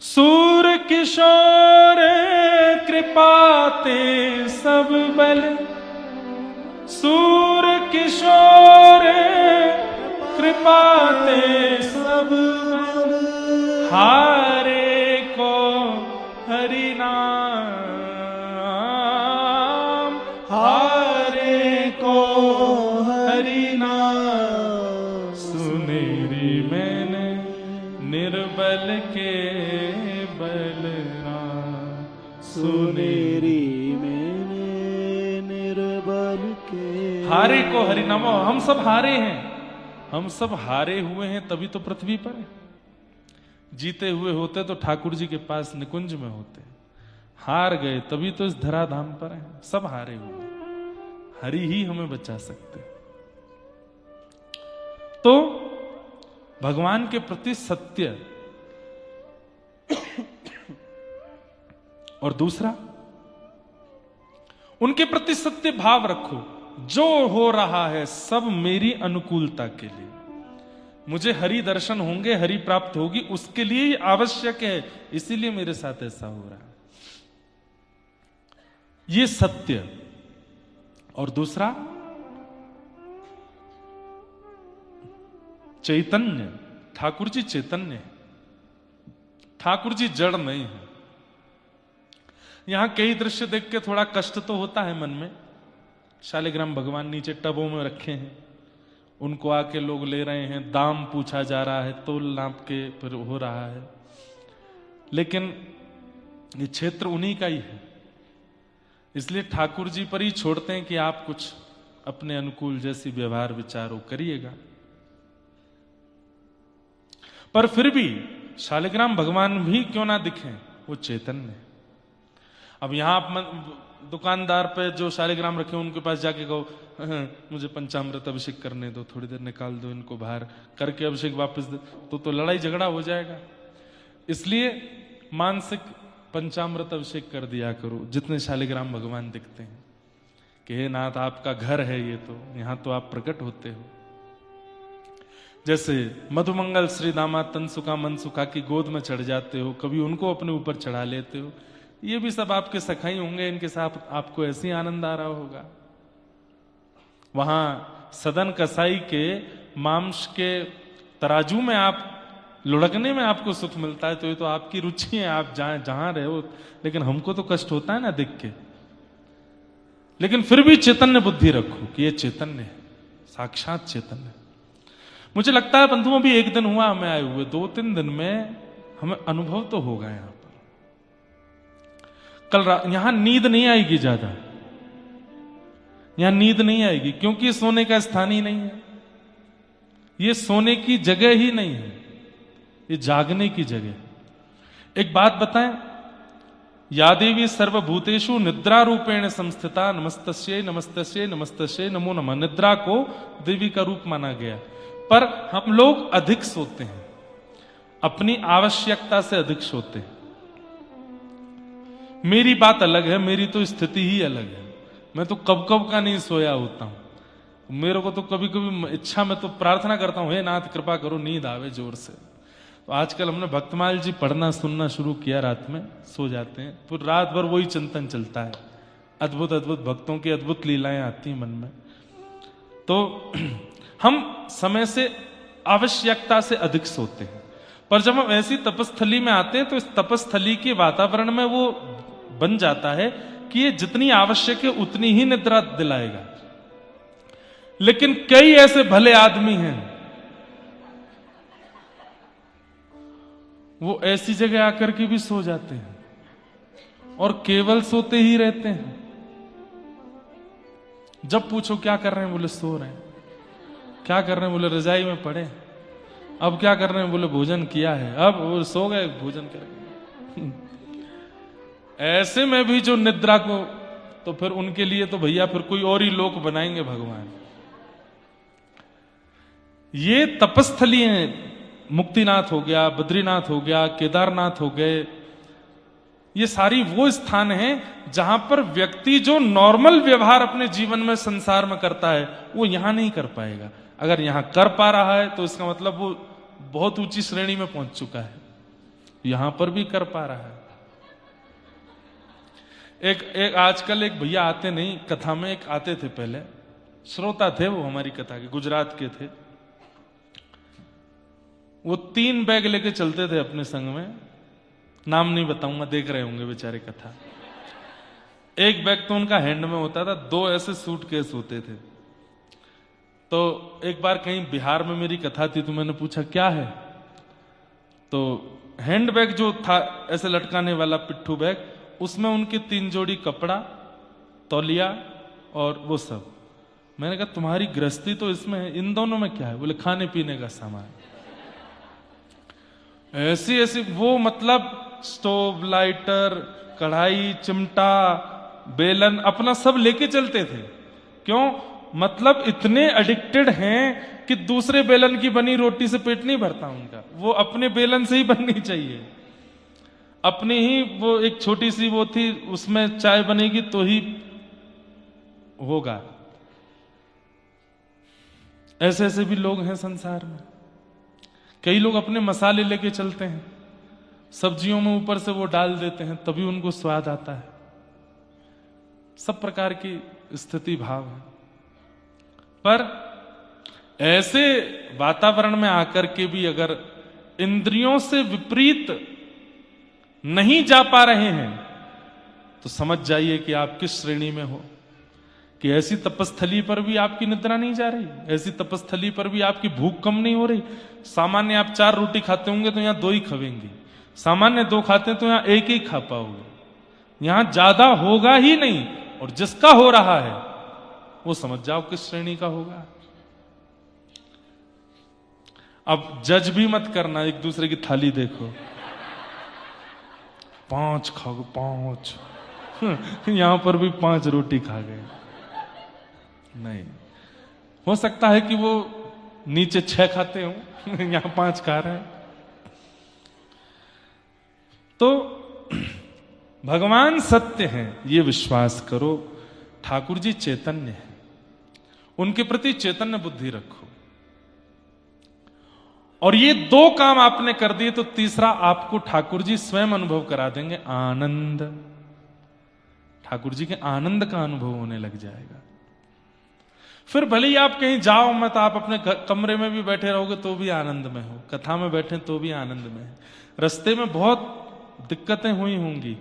सूर किशोर कृपाते सब बल, सूर किशोर कृपाते सब बल, हारे को हरि नाम, हारे को हरि नाम। सुनेरी मैंने निर्बल के बलना, सुनेरी मैंने निर्बल के। हारे को हरि नाम। हम सब हारे हैं, हम सब हारे हुए हैं, तभी तो पृथ्वी पर है। जीते हुए होते तो ठाकुर जी के पास निकुंज में होते। हार गए तभी तो इस धराधाम पर हैं। सब हारे हुए, हरि ही हमें बचा सकते। तो भगवान के प्रति सत्य, और दूसरा उनके प्रति सत्य भाव रखो। जो हो रहा है सब मेरी अनुकूलता के लिए, मुझे हरि दर्शन होंगे, हरि प्राप्त होगी, उसके लिए ही आवश्यक है, इसीलिए मेरे साथ ऐसा हो रहा है। ये सत्य। और दूसरा चैतन्य। ठाकुर जी चैतन्य है, ठाकुर जी जड़ नहीं है। यहां कई दृश्य देख के थोड़ा कष्ट तो होता है मन में। शालिग्राम भगवान नीचे टबों में रखे हैं, उनको आके लोग ले रहे हैं, दाम पूछा जा रहा है, तोल नाप के फिर हो रहा है। लेकिन ये क्षेत्र उन्हीं का ही है, इसलिए ठाकुर जी पर ही छोड़ते हैं कि आप कुछ अपने अनुकूल जैसी व्यवहार विचारों करिएगा। पर फिर भी शालिग्राम भगवान भी क्यों ना दिखें, वो चैतन्य है। अब यहां आप दुकानदार पे जो शालिग्राम रखे उनके पास जाके कहो मुझे पंचामृत अभिषेक करने दो, थोड़ी देर निकाल दो इनको बाहर, करके अभिषेक वापस दो, तो लड़ाई झगड़ा हो जाएगा। इसलिए मानसिक पंचामृत अभिषेक कर दिया करो जितने शालिग्राम भगवान दिखते हैं, कि हे नाथ आपका घर है ये, तो यहां तो आप प्रकट होते हो। जैसे मधुमंगल श्री दामाद तनसुका मनसुखा की गोद में चढ़ जाते हो, कभी उनको अपने ऊपर चढ़ा लेते हो, ये भी सब आपके सखाई होंगे, इनके साथ आपको ऐसे ही आनंद आ रहा होगा। वहां सदन कसाई के मांस के तराजू में आप लुढ़कने में आपको सुख मिलता है, तो ये तो आपकी रुचि है, आप जहां रहे हो। लेकिन हमको तो कष्ट होता है ना देख के। लेकिन फिर भी चैतन्य बुद्धि रखो कि ये चैतन्य है, साक्षात चैतन्य। मुझे लगता है बंधुओं भी एक दिन हुआ हमें आए हुए, 2-3 दिन में हमें अनुभव तो होगा। यहां पर कल रात यहां नींद नहीं आएगी ज्यादा, यहां नींद नहीं आएगी, क्योंकि ये सोने का स्थान ही नहीं है, ये सोने की जगह ही नहीं है, ये जागने की जगह। एक बात बताएं, या देवी सर्वभूतेषु निद्रा रूपेण संस्थिता नमस्तस्यै नमस्तस्यै नमस्तस्यै नमो नमः। निद्रा को देवी का रूप माना गया, पर हम लोग अधिक सोते हैं, अपनी आवश्यकता से अधिक सोते हैं। मेरी बात अलग है, मेरी तो स्थिति ही अलग है। मैं तो कब कब का नहीं सोया होता हूं। मेरे को तो कभी कभी इच्छा में तो प्रार्थना करता हूं, हे नाथ कृपा करो नींद आवे जोर से। तो आजकल हमने भक्तमाल जी पढ़ना सुनना शुरू किया, रात में सो जाते हैं, फिर रात भर वही चिंतन चलता है। अद्भुत अद्भुत भक्तों की अद्भुत लीलाएं आती हैं मन में। तो हम समय से आवश्यकता से अधिक सोते हैं, पर जब हम ऐसी तपस्थली में आते हैं तो इस तपस्थली के वातावरण में वो बन जाता है कि ये जितनी आवश्यक है उतनी ही निद्रा दिलाएगा। लेकिन कई ऐसे भले आदमी हैं, वो ऐसी जगह आकर के भी सो जाते हैं और केवल सोते ही रहते हैं। जब पूछो क्या कर रहे हैं, बोले सो रहे हैं। क्या कर रहे हैं, बोले रजाई में पड़े। अब क्या कर रहे हैं, बोले भोजन किया है। अब वो सो गए भोजन करके। ऐसे में भी जो निद्रा को, तो फिर उनके लिए तो भैया फिर कोई और ही लोक बनाएंगे भगवान। ये तपस्थली हैं, मुक्तिनाथ हो गया, बद्रीनाथ हो गया, केदारनाथ हो गए, ये सारी वो स्थान हैं जहां पर व्यक्ति जो नॉर्मल व्यवहार अपने जीवन में संसार में करता है वो यहां नहीं कर पाएगा। अगर यहां कर पा रहा है तो इसका मतलब वो बहुत ऊंची श्रेणी में पहुंच चुका है, यहां पर भी कर पा रहा है। एक आजकल एक भैया आते नहीं, कथा में एक आते थे, पहले श्रोता थे वो हमारी कथा के, गुजरात के थे। वो 3 बैग लेके चलते थे अपने संग में, नाम नहीं बताऊंगा, देख रहे होंगे बेचारे कथा। एक बैग तो उनका हैंड में होता था, 2 ऐसे सूटकेस होते थे। तो एक बार कहीं बिहार में मेरी कथा थी, तो मैंने पूछा क्या है, तो हैंड बैग जो था ऐसे लटकाने वाला पिट्ठू बैग, उसमें उनके 3 जोड़ी कपड़ा, तौलिया और वो सब। मैंने कहा तुम्हारी गृहस्थी तो इसमें है, इन दोनों में क्या है? बोले खाने पीने का सामान। ऐसी ऐसी वो मतलब स्टोव, लाइटर, कढ़ाई, चिमटा, बेलन अपना सब लेके चलते थे। क्यों? मतलब इतने एडिक्टेड हैं कि दूसरे बेलन की बनी रोटी से पेट नहीं भरता उनका, वो अपने बेलन से ही बननी चाहिए। अपनी ही वो एक छोटी सी वो थी, उसमें चाय बनेगी तो ही होगा। ऐसे ऐसे भी लोग हैं संसार में। कई लोग अपने मसाले लेके चलते हैं, सब्जियों में ऊपर से वो डाल देते हैं तभी उनको स्वाद आता है। सब प्रकार की स्थिति भाव है। पर ऐसे वातावरण में आकर के भी अगर इंद्रियों से विपरीत नहीं जा पा रहे हैं तो समझ जाइए कि आप किस श्रेणी में हो। कि ऐसी तपस्थली पर भी आपकी निद्रा नहीं जा रही, ऐसी तपस्थली पर भी आपकी भूख कम नहीं हो रही। सामान्य आप 4 रोटी खाते होंगे तो यहां 2 ही खावेंगे, सामान्य 2 खाते हैं तो यहां 1 ही खा पाओगे, यहां ज्यादा होगा ही नहीं। और जिसका हो रहा है वो समझ जाओ किस श्रेणी का होगा। अब जज भी मत करना, एक दूसरे की थाली देखो, 5 खाओ 5 यहां पर भी 5 रोटी खा गए। नहीं, हो सकता है कि वो नीचे 6 खाते हो यहां 5 खा रहे हैं। तो भगवान सत्य हैं ये विश्वास करो। ठाकुर जी चैतन्य है, उनके प्रति चैतन्य बुद्धि रखो। और ये 2 काम आपने कर दिए तो तीसरा आपको ठाकुर जी स्वयं अनुभव करा देंगे, आनंद। ठाकुर जी के आनंद का अनुभव होने लग जाएगा। फिर भले ही आप कहीं जाओ मत, आप अपने कमरे में भी बैठे रहोगे तो भी आनंद में हो, कथा में बैठे तो भी आनंद में है। रास्ते में बहुत दिक्कतें हुई होंगी,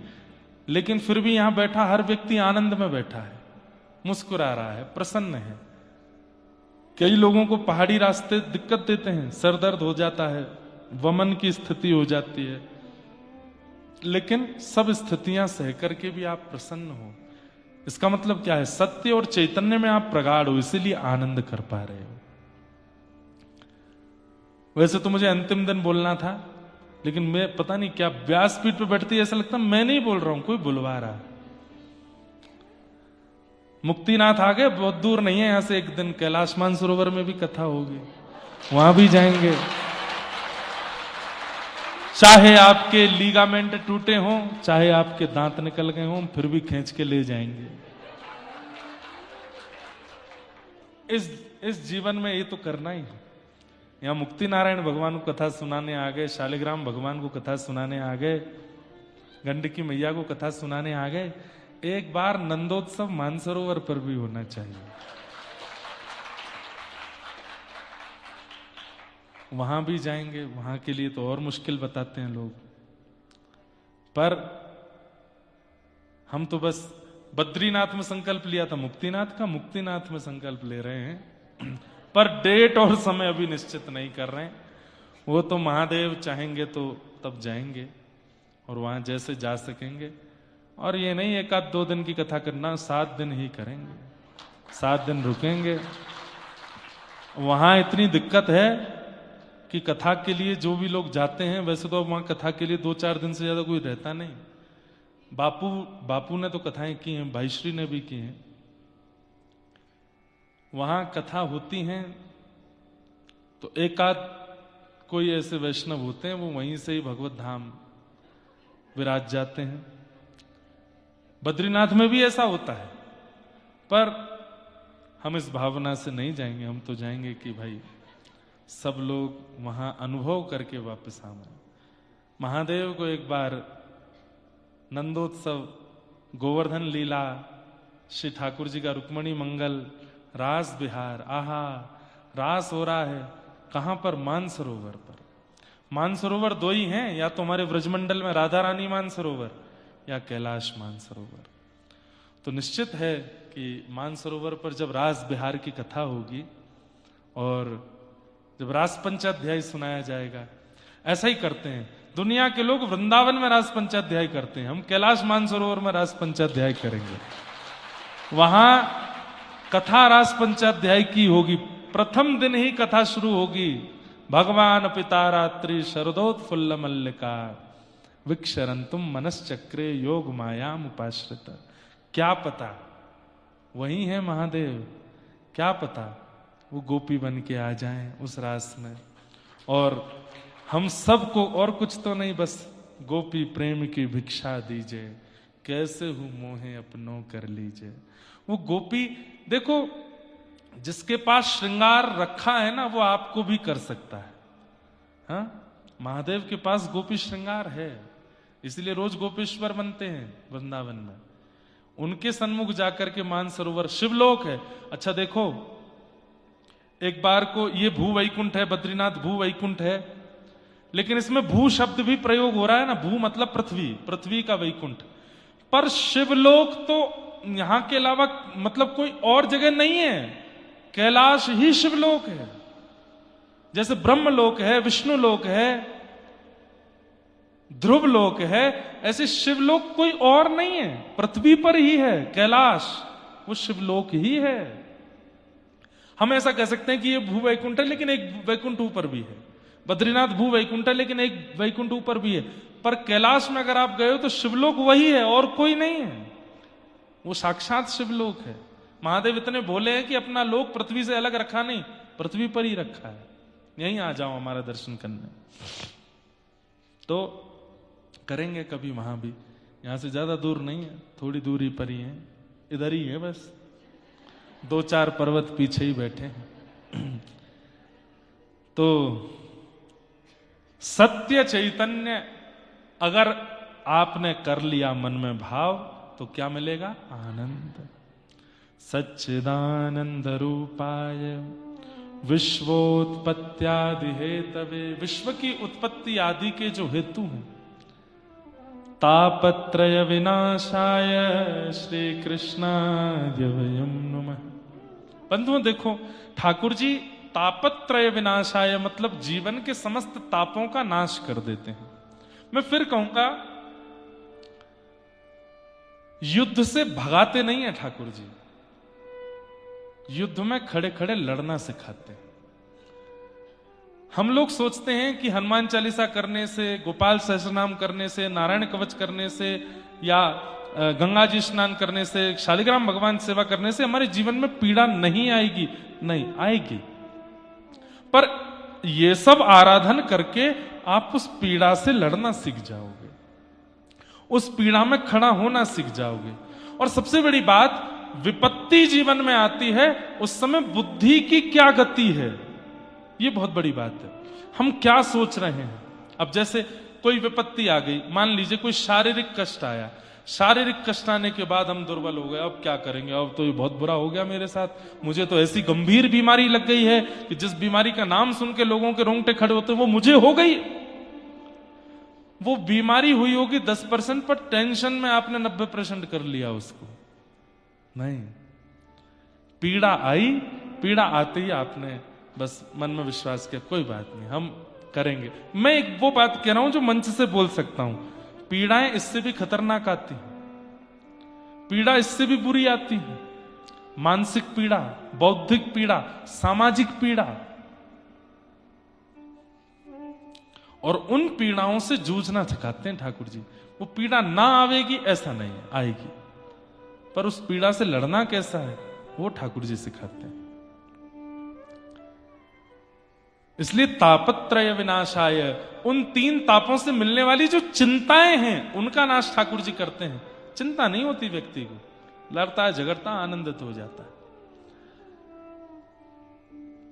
लेकिन फिर भी यहां बैठा हर व्यक्ति आनंद में बैठा है, मुस्कुरा रहा है, प्रसन्न है। कई लोगों को पहाड़ी रास्ते दिक्कत देते हैं, सर दर्द हो जाता है, वमन की स्थिति हो जाती है, लेकिन सब स्थितियां सह करके भी आप प्रसन्न हो। इसका मतलब क्या है? सत्य और चैतन्य में आप प्रगाढ़ हो, इसीलिए आनंद कर पा रहे हो। वैसे तो मुझे अंतिम दिन बोलना था, लेकिन मैं पता नहीं क्या व्यासपीठ पे बैठती ऐसा लगता मैं नहीं बोल रहा हूं, कोई बुलवा रहा है। मुक्तिनाथ आ गए, बहुत दूर नहीं है यहां से, एक दिन कैलाश मानसरोवर में भी कथा होगी, वहां भी जाएंगे। चाहे आपके लीगामेंट टूटे हों, चाहे आपके दांत निकल गए हों, फिर भी खींच के ले जाएंगे। इस जीवन में ये तो करना ही है। यहां मुक्ति नारायण भगवान को कथा सुनाने आ गए, शालिग्राम भगवान को कथा सुनाने आ गए, गंडकी मैया को कथा सुनाने आ गए। एक बार नंदोत्सव मानसरोवर पर भी होना चाहिए। वहां भी जाएंगे, वहां के लिए तो और मुश्किल बताते हैं लोग। पर हम तो बस बद्रीनाथ में संकल्प लिया था मुक्तिनाथ का, मुक्तिनाथ में संकल्प ले रहे हैं, पर डेट और समय अभी निश्चित नहीं कर रहे हैं। वो तो महादेव चाहेंगे तो तब जाएंगे और वहां जैसे जा सकेंगे। और ये नहीं 1-2 दिन की कथा करना, 7 दिन ही करेंगे, 7 दिन रुकेंगे। वहां इतनी दिक्कत है कि कथा के लिए जो भी लोग जाते हैं, वैसे तो वहां कथा के लिए 2-4 दिन से ज्यादा कोई रहता नहीं। बापू ने तो कथाएं की हैं, भाईश्री ने भी की हैं। वहां कथा होती हैं तो 1-8 कोई ऐसे वैष्णव होते हैं, वो वहीं से ही भगवत धाम विराज जाते हैं। बद्रीनाथ में भी ऐसा होता है, पर हम इस भावना से नहीं जाएंगे। हम तो जाएंगे कि भाई सब लोग वहां अनुभव करके वापस आए। महादेव को एक बार नंदोत्सव, गोवर्धन लीला, श्री ठाकुर जी का रुक्मणी मंगल, रास बिहार, आहा रास हो रहा है कहां पर? मानसरोवर पर। मानसरोवर 2 ही हैं, या तो हमारे ब्रजमंडल में राधा रानी मानसरोवर या कैलाश मानसरोवर। तो निश्चित है कि मानसरोवर पर जब रास बिहार की कथा होगी और जब रास पंचाध्याय सुनाया जाएगा, ऐसा ही करते हैं दुनिया के लोग, वृंदावन में रास पंचाध्याय करते हैं, हम कैलाश मानसरोवर में रास पंचाध्याय करेंगे। वहां कथा रास पंचाध्याय की होगी, प्रथम दिन ही कथा शुरू होगी। भगवान पिता रात्रि शरदोत्फुल्ल मल्लिका विक्षरंतुम मनश्चक्रे योग मायाम उपाश्रित। क्या पता वही है महादेव, क्या पता वो गोपी बन के आ जाएं उस रास में, और हम सबको और कुछ तो नहीं, बस गोपी प्रेम की भिक्षा दीजिए, कैसे हूं मोहे अपनों कर लीजिए। वो गोपी देखो, जिसके पास श्रृंगार रखा है ना, वो आपको भी कर सकता है। हाँ, महादेव के पास गोपी श्रृंगार है, इसलिए रोज गोपेश्वर बनते हैं वृंदावन में। उनके सन्मुख जाकर के मानसरोवर शिवलोक है। अच्छा देखो, एक बार को ये भू वैकुंठ है, बद्रीनाथ भू वैकुंठ है, लेकिन इसमें भू शब्द भी प्रयोग हो रहा है ना। भू मतलब पृथ्वी, पृथ्वी का वैकुंठ। पर शिवलोक तो यहां के अलावा मतलब कोई और जगह नहीं है, कैलाश ही शिवलोक है। जैसे ब्रह्मलोक है, विष्णु लोक है, ध्रुव लोक है, ऐसे शिवलोक कोई और नहीं है, पृथ्वी पर ही है कैलाश, वो शिवलोक ही है। हम ऐसा कह सकते हैं कि ये भू वैकुंठ है, लेकिन एक वैकुंठ ऊपर भी है। बद्रीनाथ भू वैकुंठ है, लेकिन एक वैकुंठ ऊपर भी है। पर कैलाश में अगर आप गए हो तो शिवलोक वही है और कोई नहीं है, वो साक्षात शिवलोक है। महादेव इतने भोले हैं कि अपना लोक पृथ्वी से अलग रखा नहीं, पृथ्वी पर ही रखा है। यहीं आ जाओ हमारा दर्शन करने, तो करेंगे कभी वहां भी। यहां से ज्यादा दूर नहीं है, थोड़ी दूरी पर ही है, इधर ही है बस, 2-4 पर्वत पीछे ही बैठे हैं। तो सत्य चैतन्य अगर आपने कर लिया मन में भाव, तो क्या मिलेगा? आनंद। सच्चिदानंद रूपाय विश्वोत्पत्त्यादि हेतवे, विश्व की उत्पत्ति आदि के जो हेतु हैं, तापत्रय विनाशाय श्री कृष्णाय वयं नमः। बंधुओं देखो, ठाकुर जी तापत्रय विनाशाय मतलब जीवन के समस्त तापों का नाश कर देते हैं। मैं फिर कहूंगा, युद्ध से भगाते नहीं है ठाकुर जी, युद्ध में खड़े खड़े लड़ना सिखाते हैं। हम लोग सोचते हैं कि हनुमान चालीसा करने से, गोपाल सहस्रनाम करने से, नारायण कवच करने से, या गंगा जी स्नान करने से, शालिग्राम भगवान सेवा करने से हमारे जीवन में पीड़ा नहीं आएगी। नहीं आएगी, पर ये सब आराधन करके आप उस पीड़ा से लड़ना सीख जाओगे, उस पीड़ा में खड़ा होना सीख जाओगे। और सबसे बड़ी बात, विपत्ति जीवन में आती है उस समय बुद्धि की क्या गति है, ये बहुत बड़ी बात है। हम क्या सोच रहे हैं। अब जैसे कोई विपत्ति आ गई, मान लीजिए कोई शारीरिक कष्ट आया, शारीरिक कष्ट आने के बाद हम दुर्बल हो गए, अब क्या करेंगे, अब तो ये बहुत बुरा हो गया मेरे साथ, मुझे तो ऐसी गंभीर बीमारी लग गई है कि जिस बीमारी का नाम सुन के लोगों के रोंगटे खड़े होते हैं वो मुझे हो गई। वो बीमारी हुई होगी 10%, पर टेंशन में आपने 90% कर लिया उसको। नहीं, पीड़ा आई, पीड़ा आते ही आपने बस मन में विश्वास किया, कोई बात नहीं, हम करेंगे। मैं एक वो बात कह रहा हूं जो मंच से बोल सकता हूं, पीड़ाएं इससे भी खतरनाक आती हैं, पीड़ा इससे भी बुरी आती है। मानसिक पीड़ा, बौद्धिक पीड़ा, सामाजिक पीड़ा, और उन पीड़ाओं से जूझना सिखाते हैं ठाकुर जी। वो पीड़ा ना आवेगी ऐसा नहीं है, आएगी, पर उस पीड़ा से लड़ना कैसा है वो ठाकुर जी सिखाते हैं। इसलिए तापत्रय विनाशाय, उन 3 तापों से मिलने वाली जो चिंताएं हैं उनका नाश ठाकुर जी करते हैं। चिंता नहीं होती व्यक्ति को, लड़ता है, झगड़ता, आनंदित हो जाता है,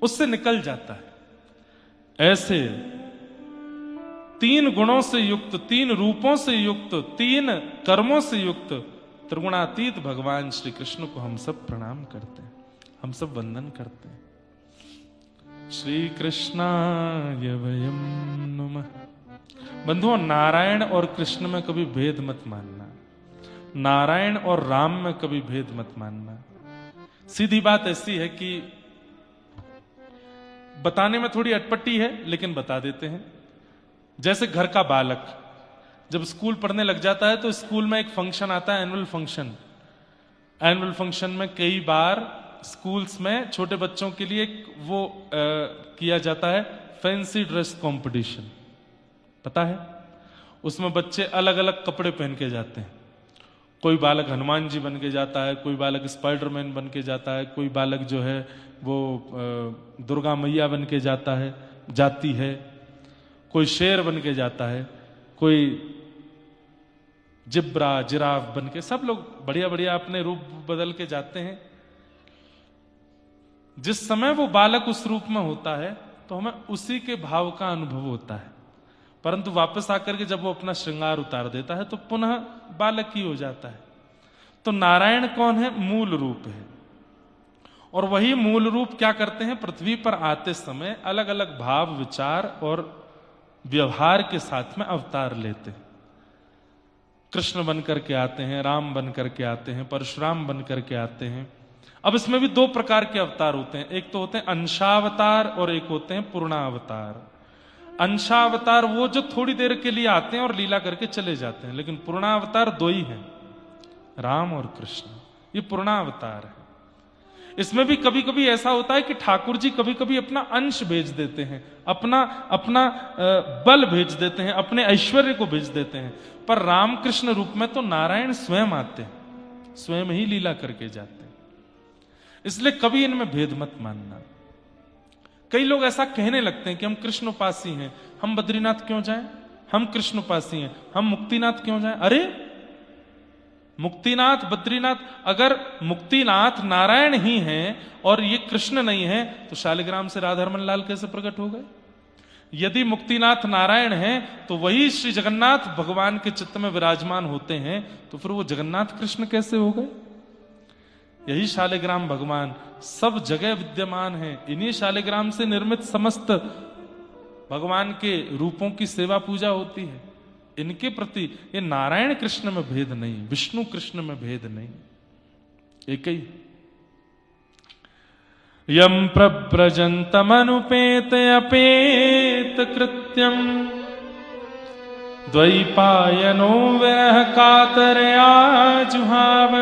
उससे निकल जाता है। ऐसे 3 गुणों से युक्त, 3 रूपों से युक्त, 3 कर्मों से युक्त त्रिगुणातीत भगवान श्री कृष्ण को हम सब प्रणाम करते हैं, हम सब वंदन करते हैं। श्री कृष्णाय वयं नमः। बंधुओं, नारायण और कृष्ण में कभी भेद मत मानना, नारायण और राम में कभी भेद मत मानना। सीधी बात ऐसी है कि बताने में थोड़ी अटपटी है, लेकिन बता देते हैं। जैसे घर का बालक जब स्कूल पढ़ने लग जाता है तो स्कूल में एक फंक्शन आता है, एनुअल फंक्शन। एनुअल फंक्शन में कई बार स्कूल्स में छोटे बच्चों के लिए वो किया जाता है फैंसी ड्रेस कंपटीशन, पता है? उसमें बच्चे अलग अलग कपड़े पहन के जाते हैं। कोई बालक हनुमान जी बन के जाता है, कोई बालक स्पाइडरमैन बन के जाता है, कोई बालक जो है वो दुर्गा मैया बन के जाती है, कोई शेर बन के जाता है, कोई जिब्रा जिराफ बन के सब लोग बढ़िया बढ़िया अपने रूप बदल के जाते हैं। जिस समय वो बालक उस रूप में होता है तो हमें उसी के भाव का अनुभव होता है, परंतु वापस आकर के जब वो अपना श्रृंगार उतार देता है तो पुनः बालक ही हो जाता है। तो नारायण कौन है? मूल रूप है। और वही मूल रूप क्या करते हैं? पृथ्वी पर आते समय अलग अलग भाव, विचार और व्यवहार के साथ में अवतार लेते हैं। कृष्ण बन करके आते हैं, राम बन करके आते हैं, परशुराम बन करके आते हैं। अब इसमें भी दो प्रकार के अवतार होते हैं, एक तो होते हैं अंशावतार और एक होते हैं पूर्णावतार। अंशावतार वो जो थोड़ी देर के लिए आते हैं और लीला करके चले जाते हैं, लेकिन पूर्णावतार दो ही हैं, राम और कृष्ण। ये पूर्णावतार है। इसमें भी कभी कभी ऐसा होता है कि ठाकुर जी कभी कभी अपना अंश भेज देते हैं, अपना अपना बल भेज देते हैं, अपने ऐश्वर्य को भेज देते हैं। पर रामकृष्ण रूप में तो नारायण स्वयं आते हैं, स्वयं ही लीला करके जाते हैं। इसलिए कभी इनमें भेद मत मानना। कई लोग ऐसा कहने लगते हैं कि हम कृष्णोपासी हैं, हम बद्रीनाथ क्यों जाएं? हम कृष्णोपासी हैं, हम मुक्तिनाथ क्यों जाएं? अरे मुक्तिनाथ, बद्रीनाथ, अगर मुक्तिनाथ नारायण ही हैं और ये कृष्ण नहीं है तो शालिग्राम से राधारमन लाल कैसे प्रकट हो गए? यदि मुक्तिनाथ नारायण हैं तो वही श्री जगन्नाथ भगवान के चित्त में विराजमान होते हैं, तो फिर वो जगन्नाथ कृष्ण कैसे हो गए? यही शालिग्राम भगवान सब जगह विद्यमान है। इन्हीं शालिग्राम से निर्मित समस्त भगवान के रूपों की सेवा पूजा होती है। इनके प्रति ये नारायण कृष्ण में भेद नहीं, विष्णु कृष्ण में भेद नहीं, एक ही। यम प्रव्रजन्तमनुपेत अपेत कृत्यम द्वैपायनो विरह कातरया जुहाव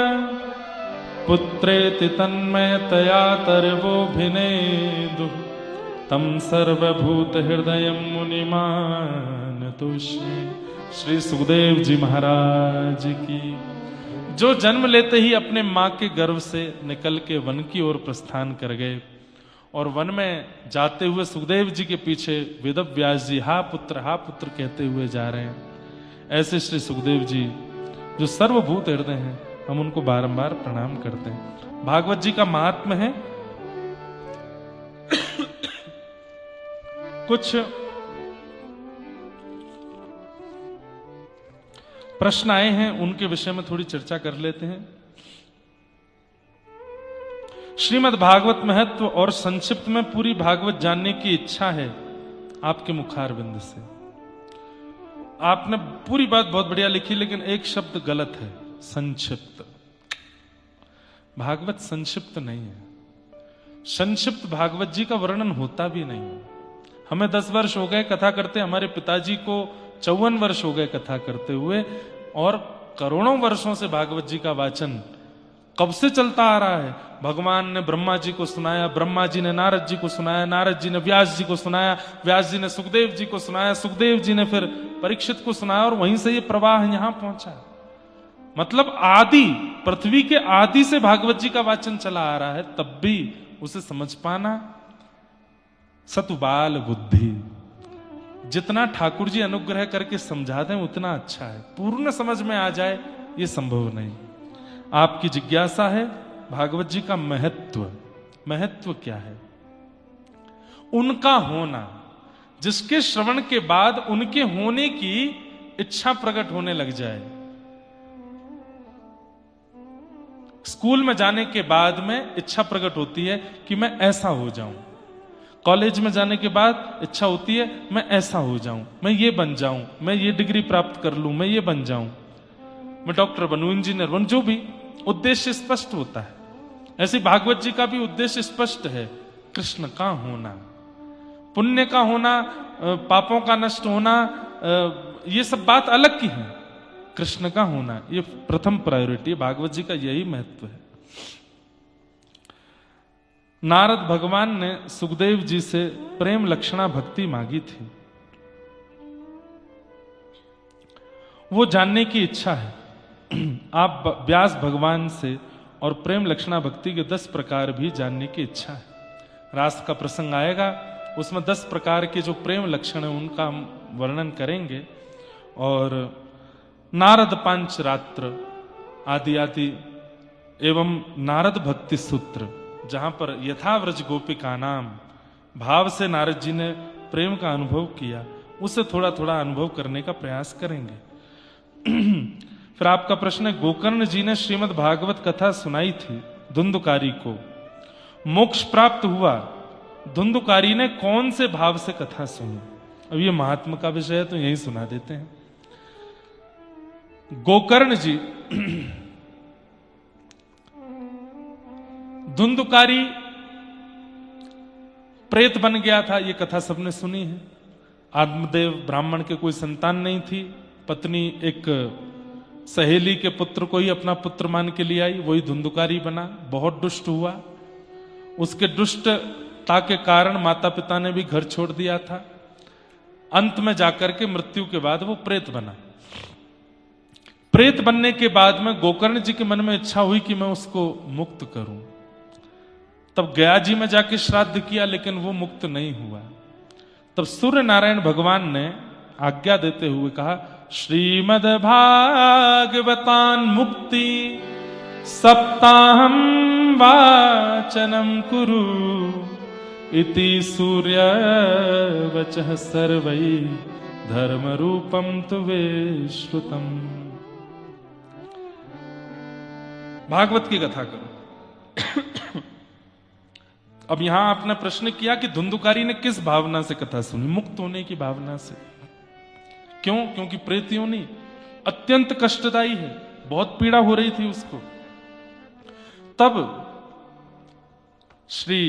पुत्रेति तन्मयतया तर्वोभिनेदु तम सर्वभूत हृदय मुनिमान तुष्णि। श्री सुखदेव जी महाराज की। जो जन्म लेते ही अपने मां के गर्भ से निकल के वन की ओर प्रस्थान कर गए और वन में जाते हुए सुखदेव जी के पीछे वेद व्यास जी हा पुत्र कहते हुए जा रहे हैं, ऐसे श्री सुखदेव जी जो सर्वभूत हृदय हैं, हम उनको बारंबार प्रणाम करते हैं। भागवत जी का महात्म्य है। कुछ प्रश्न आए हैं, उनके विषय में थोड़ी चर्चा कर लेते हैं। श्रीमद् भागवत महत्व और संक्षिप्त में पूरी भागवत जानने की इच्छा है आपके मुखारविंद से। आपने पूरी बात बहुत बढ़िया लिखी, लेकिन एक शब्द गलत है, संक्षिप्त। भागवत संक्षिप्त नहीं है। संक्षिप्त भागवत जी का वर्णन होता भी नहीं है। हमें 10 वर्ष हो गए कथा करते, हमारे पिताजी को 54 वर्ष हो गए कथा करते हुए, और करोड़ों वर्षों से भागवत जी का वाचन कब से चलता आ रहा है। भगवान ने ब्रह्मा जी को सुनाया, ब्रह्मा जी ने नारद जी को सुनाया, नारद जी ने व्यास जी को सुनाया, व्यास जी ने सुखदेव जी को सुनाया, सुखदेव जी ने फिर परीक्षित को सुनाया, और वहीं से ये प्रवाह यहां पहुंचा। मतलब आदि, पृथ्वी के आदि से भागवत जी का वाचन चला आ रहा है, तब भी उसे समझ पाना सतुबाल बुद्धि। जितना ठाकुर जी अनुग्रह करके समझा दें उतना अच्छा है, पूर्ण समझ में आ जाए ये संभव नहीं। आपकी जिज्ञासा है भागवत जी का महत्व। महत्व क्या है? उनका होना, जिसके श्रवण के बाद उनके होने की इच्छा प्रकट होने लग जाए। स्कूल में जाने के बाद में इच्छा प्रकट होती है कि मैं ऐसा हो जाऊं। कॉलेज में जाने के बाद इच्छा होती है मैं ऐसा हो जाऊं, मैं ये बन जाऊं, मैं ये डिग्री प्राप्त कर लूं, मैं ये बन जाऊं, मैं डॉक्टर बनूं, इंजीनियर बनूं, जो भी उद्देश्य स्पष्ट होता है। ऐसे भागवत जी का भी उद्देश्य स्पष्ट है, कृष्ण का होना, पुण्य का होना, पापों का नष्ट होना, ये सब बात अलग की है। कृष्ण का होना ये प्रथम प्रायोरिटी, भागवत जी का यही महत्व है। नारद भगवान ने सुखदेव जी से प्रेम लक्षणा भक्ति मांगी थी, वो जानने की इच्छा है। आप व्यास भगवान से और प्रेम लक्षणा भक्ति के 10 प्रकार भी जानने की इच्छा है। रास का प्रसंग आएगा, उसमें 10 प्रकार के जो प्रेम लक्षण है उनका हम वर्णन करेंगे। और नारद पांचरात्र आदि आदि एवं नारद भक्ति सूत्र, जहां पर यथाव्रज गोपिका नाम भाव से नारद जी ने प्रेम का अनुभव किया, उसे थोड़ा थोड़ा अनुभव करने का प्रयास करेंगे। फिर आपका प्रश्न है, गोकर्ण जी ने श्रीमद् भागवत कथा सुनाई थी धुंधुकारी को, मोक्ष प्राप्त हुआ, धुंधुकारी ने कौन से भाव से कथा सुनी? अब ये महात्मा का विषय है तो यही सुना देते हैं। गोकर्ण जी धुंधुकारी प्रेत बन गया था, ये कथा सबने सुनी है। आत्मदेव ब्राह्मण के कोई संतान नहीं थी, पत्नी एक सहेली के पुत्र को ही अपना पुत्र मान के लिए आई, वही धुंधुकारी बना, बहुत दुष्ट हुआ। उसके दुष्टता के कारण माता पिता ने भी घर छोड़ दिया था। अंत में जाकर के मृत्यु के बाद वो प्रेत बना। प्रेत बनने के बाद में गोकर्ण जी के मन में इच्छा हुई कि मैं उसको मुक्त करूं। तब गया जी में जाके श्राद्ध किया, लेकिन वो मुक्त नहीं हुआ। तब सूर्य नारायण भगवान ने आज्ञा देते हुए कहा, श्रीमद् भागवतान मुक्ति सप्ताहम वाचनम कुरु इति सूर्य वचः सर्वै धर्म रूपम तुवे श्रुतम। भागवत की कथा करो। अब यहां आपने प्रश्न किया कि धुंधुकारी ने किस भावना से कथा सुनी? मुक्त होने की भावना से। क्यों? क्योंकि प्रेत योनि अत्यंत कष्टदायी है, बहुत पीड़ा हो रही थी उसको। तब श्री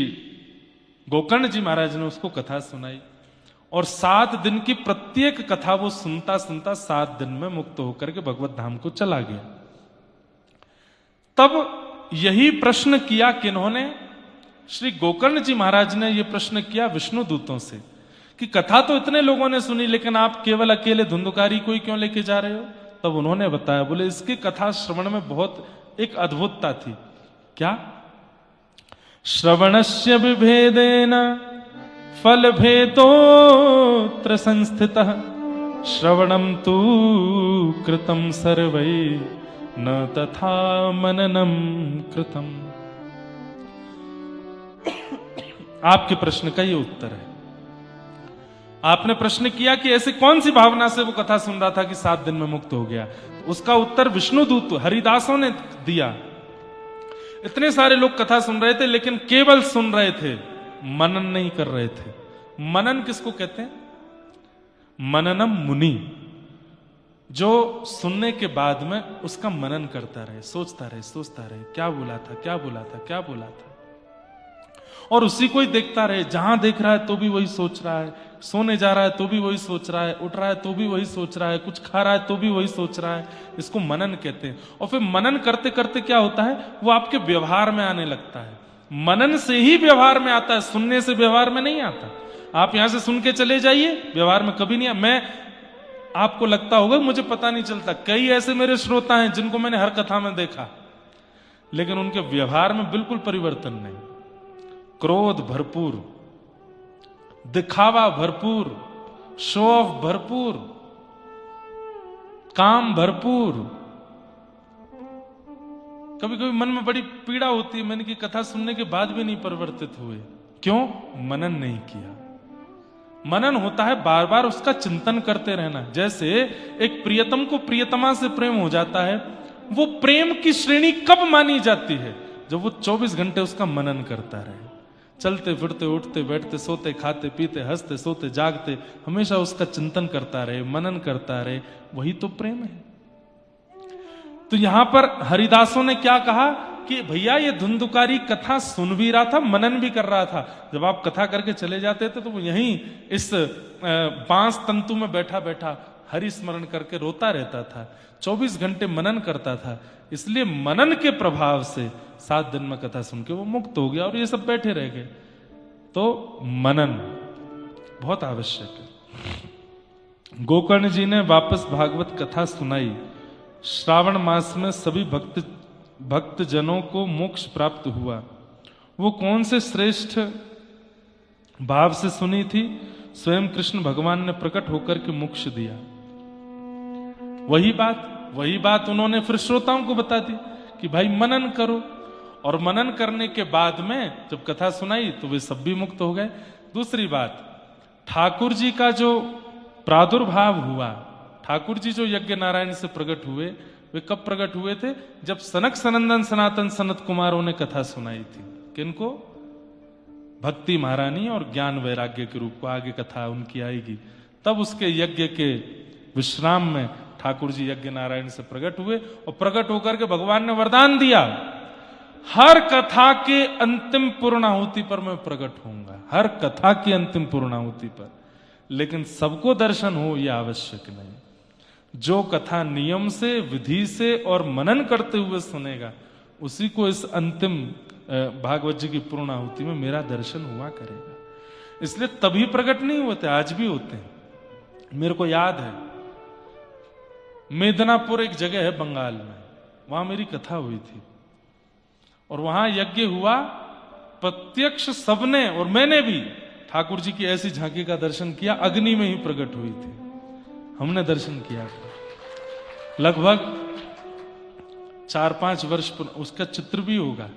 गोकर्ण जी महाराज ने उसको कथा सुनाई और 7 दिन की प्रत्येक कथा वो सुनता सुनता 7 दिन में मुक्त होकर के भगवत धाम को चला गया। तब यही प्रश्न किया किन्होंने? श्री गोकर्ण जी महाराज ने यह प्रश्न किया विष्णु दूतों से कि कथा तो इतने लोगों ने सुनी, लेकिन आप केवल अकेले धुंधुकारी को ही क्यों लेके जा रहे हो? तब उन्होंने बताया, बोले इसकी कथा श्रवण में बहुत एक अद्भुतता थी। क्या? श्रवणस्य विभेदेन फल भेदोत्र संस्थितः श्रवणम तु कृतं सर्वै न तथा मननम कृतम। आपके प्रश्न का ये उत्तर है। आपने प्रश्न किया कि ऐसी कौन सी भावना से वो कथा सुन रहा था कि 7 दिन में मुक्त हो गया? उसका उत्तर विष्णुदूत हरिदासों ने दिया। इतने सारे लोग कथा सुन रहे थे, लेकिन केवल सुन रहे थे, मनन नहीं कर रहे थे। मनन किसको कहते हैं? मननम मुनि, जो सुनने के बाद में उसका मनन करता रहे, सोचता रहे, क्या बोला था, और उसी को ही देखता रहे। जहां देख रहा है तो भी वही सोच रहा है, सोने जा रहा है तो भी वही सोच रहा है, उठ रहा है तो भी वही सोच रहा है, कुछ खा रहा है तो भी वही सोच रहा है। इसको मनन कहते हैं। और फिर मनन करते करते क्या होता है? वो आपके व्यवहार में आने लगता है। मनन से ही व्यवहार में आता है, सुनने से व्यवहार में नहीं आता। आप यहां से सुन के चले जाइए, व्यवहार में कभी नहीं। मैं आपको लगता होगा मुझे पता नहीं चलता, कई ऐसे मेरे श्रोता हैं जिनको मैंने हर कथा में देखा, लेकिन उनके व्यवहार में बिल्कुल परिवर्तन नहीं। क्रोध भरपूर, दिखावा भरपूर, शो ऑफ भरपूर, काम भरपूर। कभी कभी मन में बड़ी पीड़ा होती है, मैंने की कथा सुनने के बाद भी नहीं परिवर्तित हुए। क्यों? मनन नहीं किया। मनन होता है बार बार उसका चिंतन करते रहना। जैसे एक प्रियतम को प्रियतमा से प्रेम हो जाता है, वो प्रेम की श्रेणी कब मानी जाती है? जब वो 24 घंटे उसका मनन करता रहे, चलते फिरते, उठते बैठते, सोते खाते पीते, हंसते सोते जागते, हमेशा उसका चिंतन करता रहे, मनन करता रहे, वही तो प्रेम है। तो यहां पर हरिदासों ने क्या कहा कि भैया ये धुंधुकारी कथा सुन भी रहा था, मनन भी कर रहा था। जब आप कथा करके चले जाते थे तो वो यहीं इस बांस तंतु में बैठा बैठा हरि स्मरण करके रोता रहता था, 24 घंटे मनन करता था। इसलिए मनन के प्रभाव से 7 दिन में कथा सुन के वो मुक्त हो गया और ये सब बैठे रह गए। तो मनन बहुत आवश्यक है। गोकर्ण जी ने वापस भागवत कथा सुनाई। श्रावण मास में सभी भक्त जनों को मोक्ष प्राप्त हुआ। वो कौन से श्रेष्ठ भाव से सुनी थी? स्वयं कृष्ण भगवान ने प्रकट होकर के मोक्ष दिया। वही बात उन्होंने फिर श्रोताओं को बता दी कि भाई मनन करो, और मनन करने के बाद में जब कथा सुनाई तो वे सब भी मुक्त हो गए। दूसरी बात, ठाकुर जी का जो प्रादुर्भाव हुआ, ठाकुर जी जो यज्ञ नारायण से प्रकट हुए, वे कब प्रकट हुए थे? जब सनक सनंदन सनातन सनत कुमारों ने कथा सुनाई थी। किनको? भक्ति महारानी और ज्ञान वैराग्य के रूप को, आगे कथा उनकी आएगी। तब उसके यज्ञ के विश्राम में ठाकुर जी यज्ञ नारायण से प्रकट हुए, और प्रकट होकर के भगवान ने वरदान दिया, हर कथा के अंतिम पूर्णाहुति पर मैं प्रकट होऊंगा, हर कथा की अंतिम पूर्णाहुति पर। लेकिन सबको दर्शन हो यह आवश्यक नहीं। जो कथा नियम से, विधि से और मनन करते हुए सुनेगा, उसी को इस अंतिम भागवत जी की पूर्णाहुति में मेरा दर्शन हुआ करेगा। इसलिए तभी प्रकट नहीं होते, आज भी होते हैं। मेरे को याद है, मेदिनीपुर एक जगह है बंगाल में, वहां मेरी कथा हुई थी, और वहां यज्ञ हुआ। प्रत्यक्ष सबने और मैंने भी ठाकुर जी की ऐसी झांकी का दर्शन किया, अग्नि में ही प्रकट हुई थी, हमने दर्शन किया था। लगभग 4-5 वर्ष उसका चित्र भी होगा,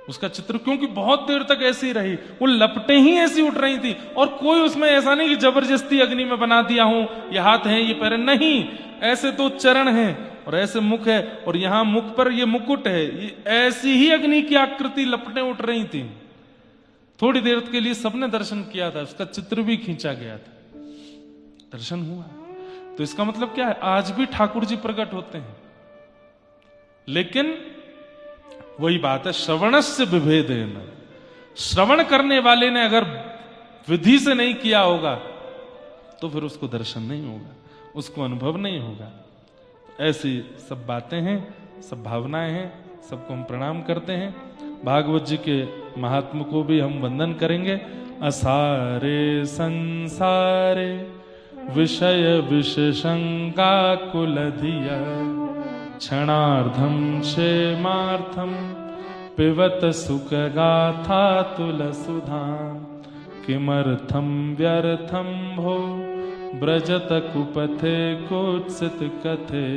उसका चित्र, क्योंकि बहुत देर तक ऐसी रही, वो लपटें ही ऐसी उठ रही थी, और कोई उसमें ऐसा नहीं कि जबरदस्ती अग्नि में बना दिया हूं, ये हाथ हैं ये पैर, नहीं, ऐसे तो चरण हैं और ऐसे मुख है, और यहां मुख पर ये मुकुट है, ये ऐसी ही अग्नि की आकृति लपटें उठ रही थी। थोड़ी देर के लिए सबने दर्शन किया था, उसका चित्र भी खींचा गया था, दर्शन हुआ। तो इसका मतलब क्या है? आज भी ठाकुर जी प्रकट होते हैं, लेकिन वही बात है, श्रवणस्य विभेदेन। श्रवण करने वाले ने अगर विधि से नहीं किया होगा तो फिर उसको दर्शन नहीं होगा, उसको अनुभव नहीं होगा। ऐसी सब बातें हैं, सब भावनाएं हैं, सबको हम प्रणाम करते हैं। भागवत जी के महात्मा को भी हम वंदन करेंगे। असारे संसारे विषय विशेषंका कुलधिया क्षणार्धम क्षेमार्थम पिबत सुख गाथा तुलसुधाम किमर्थम व्यर्थम भो ब्रजत कुपथे कुत्सित कथे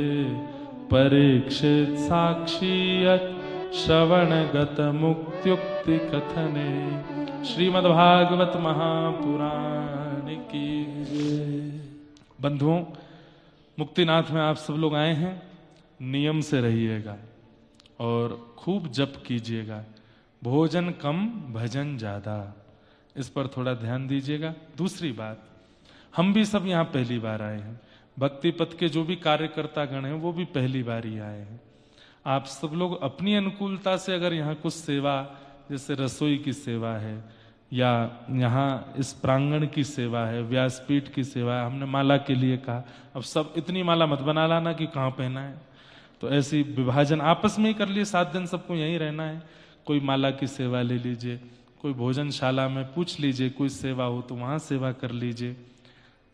परीक्षित साक्षीयत श्रवणगत मुक्त्युक्ति कथने। श्रीमद्भागवत महापुराण की बंधुओं, मुक्तिनाथ में आप सब लोग आए हैं, नियम से रहिएगा और खूब जप कीजिएगा। भोजन कम भजन ज्यादा, इस पर थोड़ा ध्यान दीजिएगा। दूसरी बात, हम भी सब यहाँ पहली बार आए हैं, भक्ति पथ के जो भी कार्यकर्ता गण हैं वो भी पहली बार ही आए हैं। आप सब लोग अपनी अनुकूलता से अगर यहाँ कुछ सेवा, जैसे रसोई की सेवा है, या यहाँ इस प्रांगण की सेवा है, व्यासपीठ की सेवा है, हमने माला के लिए कहा, अब सब इतनी माला मत बना लाना कि कहाँ पहना है, तो ऐसी विभाजन आपस में ही कर लिए। 7 दिन सबको यहीं रहना है, कोई माला की सेवा ले लीजिए, कोई भोजनशाला में पूछ लीजिए, कोई सेवा हो तो वहां सेवा कर लीजिए।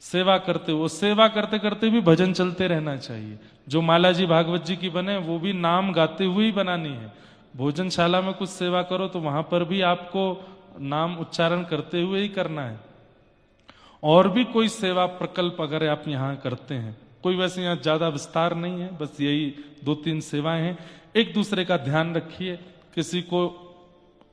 सेवा करते हो, सेवा करते करते भी भजन चलते रहना चाहिए। जो माला जी भागवत जी की बने वो भी नाम गाते हुए ही बनानी है। भोजनशाला में कुछ सेवा करो तो वहां पर भी आपको नाम उच्चारण करते हुए ही करना है। और भी कोई सेवा प्रकल्प अगर आप यहाँ करते हैं, कोई वैसे यहाँ ज्यादा विस्तार नहीं है, बस यही 2-3 सेवाएं हैं। एक दूसरे का ध्यान रखिए। किसी को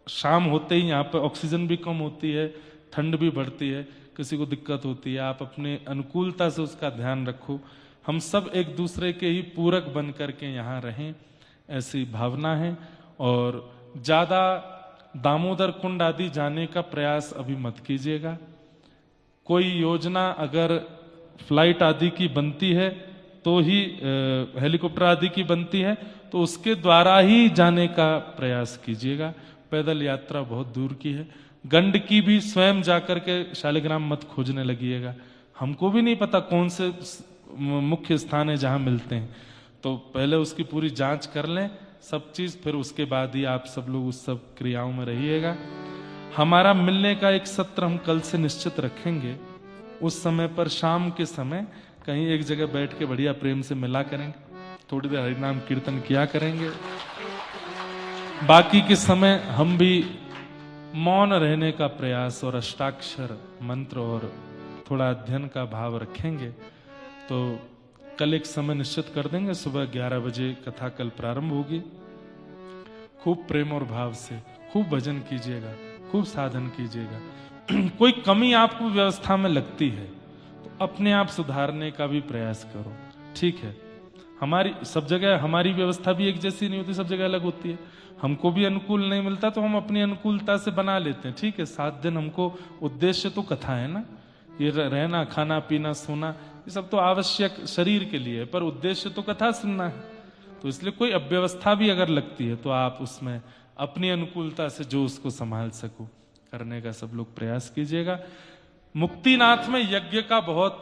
शाम होते ही यहाँ पे ऑक्सीजन भी कम होती है, ठंड भी बढ़ती है, किसी को दिक्कत होती है, आप अपने अनुकूलता से उसका ध्यान रखो। हम सब एक दूसरे के ही पूरक बन करके यहाँ रहें, ऐसी भावना है। और ज्यादा दामोदर कुंड आदि जाने का प्रयास अभी मत कीजिएगा। कोई योजना अगर फ्लाइट आदि की बनती है तो ही, हेलीकॉप्टर आदि की बनती है तो उसके द्वारा ही जाने का प्रयास कीजिएगा। पैदल यात्रा बहुत दूर की है। गंडकी भी स्वयं जाकर के शालिग्राम मत खोजने लगिएगा। हमको भी नहीं पता कौन से मुख्य स्थान है जहां मिलते हैं, तो पहले उसकी पूरी जांच कर लें सब चीज, फिर उसके बाद ही आप सब लोग उस सब क्रियाओं में रहिएगा। हमारा मिलने का एक सत्र हम कल से निश्चित रखेंगे। उस समय पर शाम के समय कहीं एक जगह बैठ के बढ़िया प्रेम से मिला करेंगे, थोड़ी देर हरिनाम कीर्तन किया करेंगे। बाकी के समय हम भी मौन रहने का प्रयास और अष्टाक्षर मंत्र और थोड़ा अध्ययन का भाव रखेंगे। तो कल एक समय निश्चित कर देंगे, सुबह 11 बजे कथा कल प्रारंभ होगी। खूब प्रेम और भाव से खूब भजन कीजिएगा, खूब साधन कीजिएगा। कोई कमी आपको व्यवस्था में लगती है तो अपने आप सुधारने का भी प्रयास करो, ठीक है। हमारी सब जगह हमारी व्यवस्था भी एक जैसी नहीं होती, सब जगह अलग होती है। हमको भी अनुकूल नहीं मिलता तो हम अपनी अनुकूलता से बना लेते हैं, ठीक है। 7 दिन हमको, उद्देश्य तो कथा है ना, ये रहना खाना पीना सोना ये सब तो आवश्यक शरीर के लिए है, पर उद्देश्य तो कथा सुनना है। तो इसलिए कोई अव्यवस्था भी अगर लगती है तो आप उसमें अपनी अनुकूलता से जो उसको संभाल सको करने का सब लोग प्रयास कीजिएगा। मुक्तिनाथ में यज्ञ का बहुत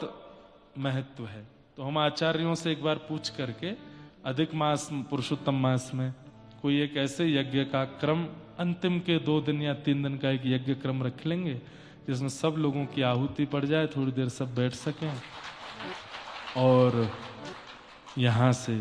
महत्व है, तो हम आचार्यों से एक बार पूछ करके अधिक मास पुरुषोत्तम मास में कोई एक ऐसे यज्ञ का क्रम, अंतिम के 2 दिन या 3 दिन का एक यज्ञ क्रम रख लेंगे जिसमें सब लोगों की आहुति पड़ जाए, थोड़ी देर सब बैठ सकें और यहाँ से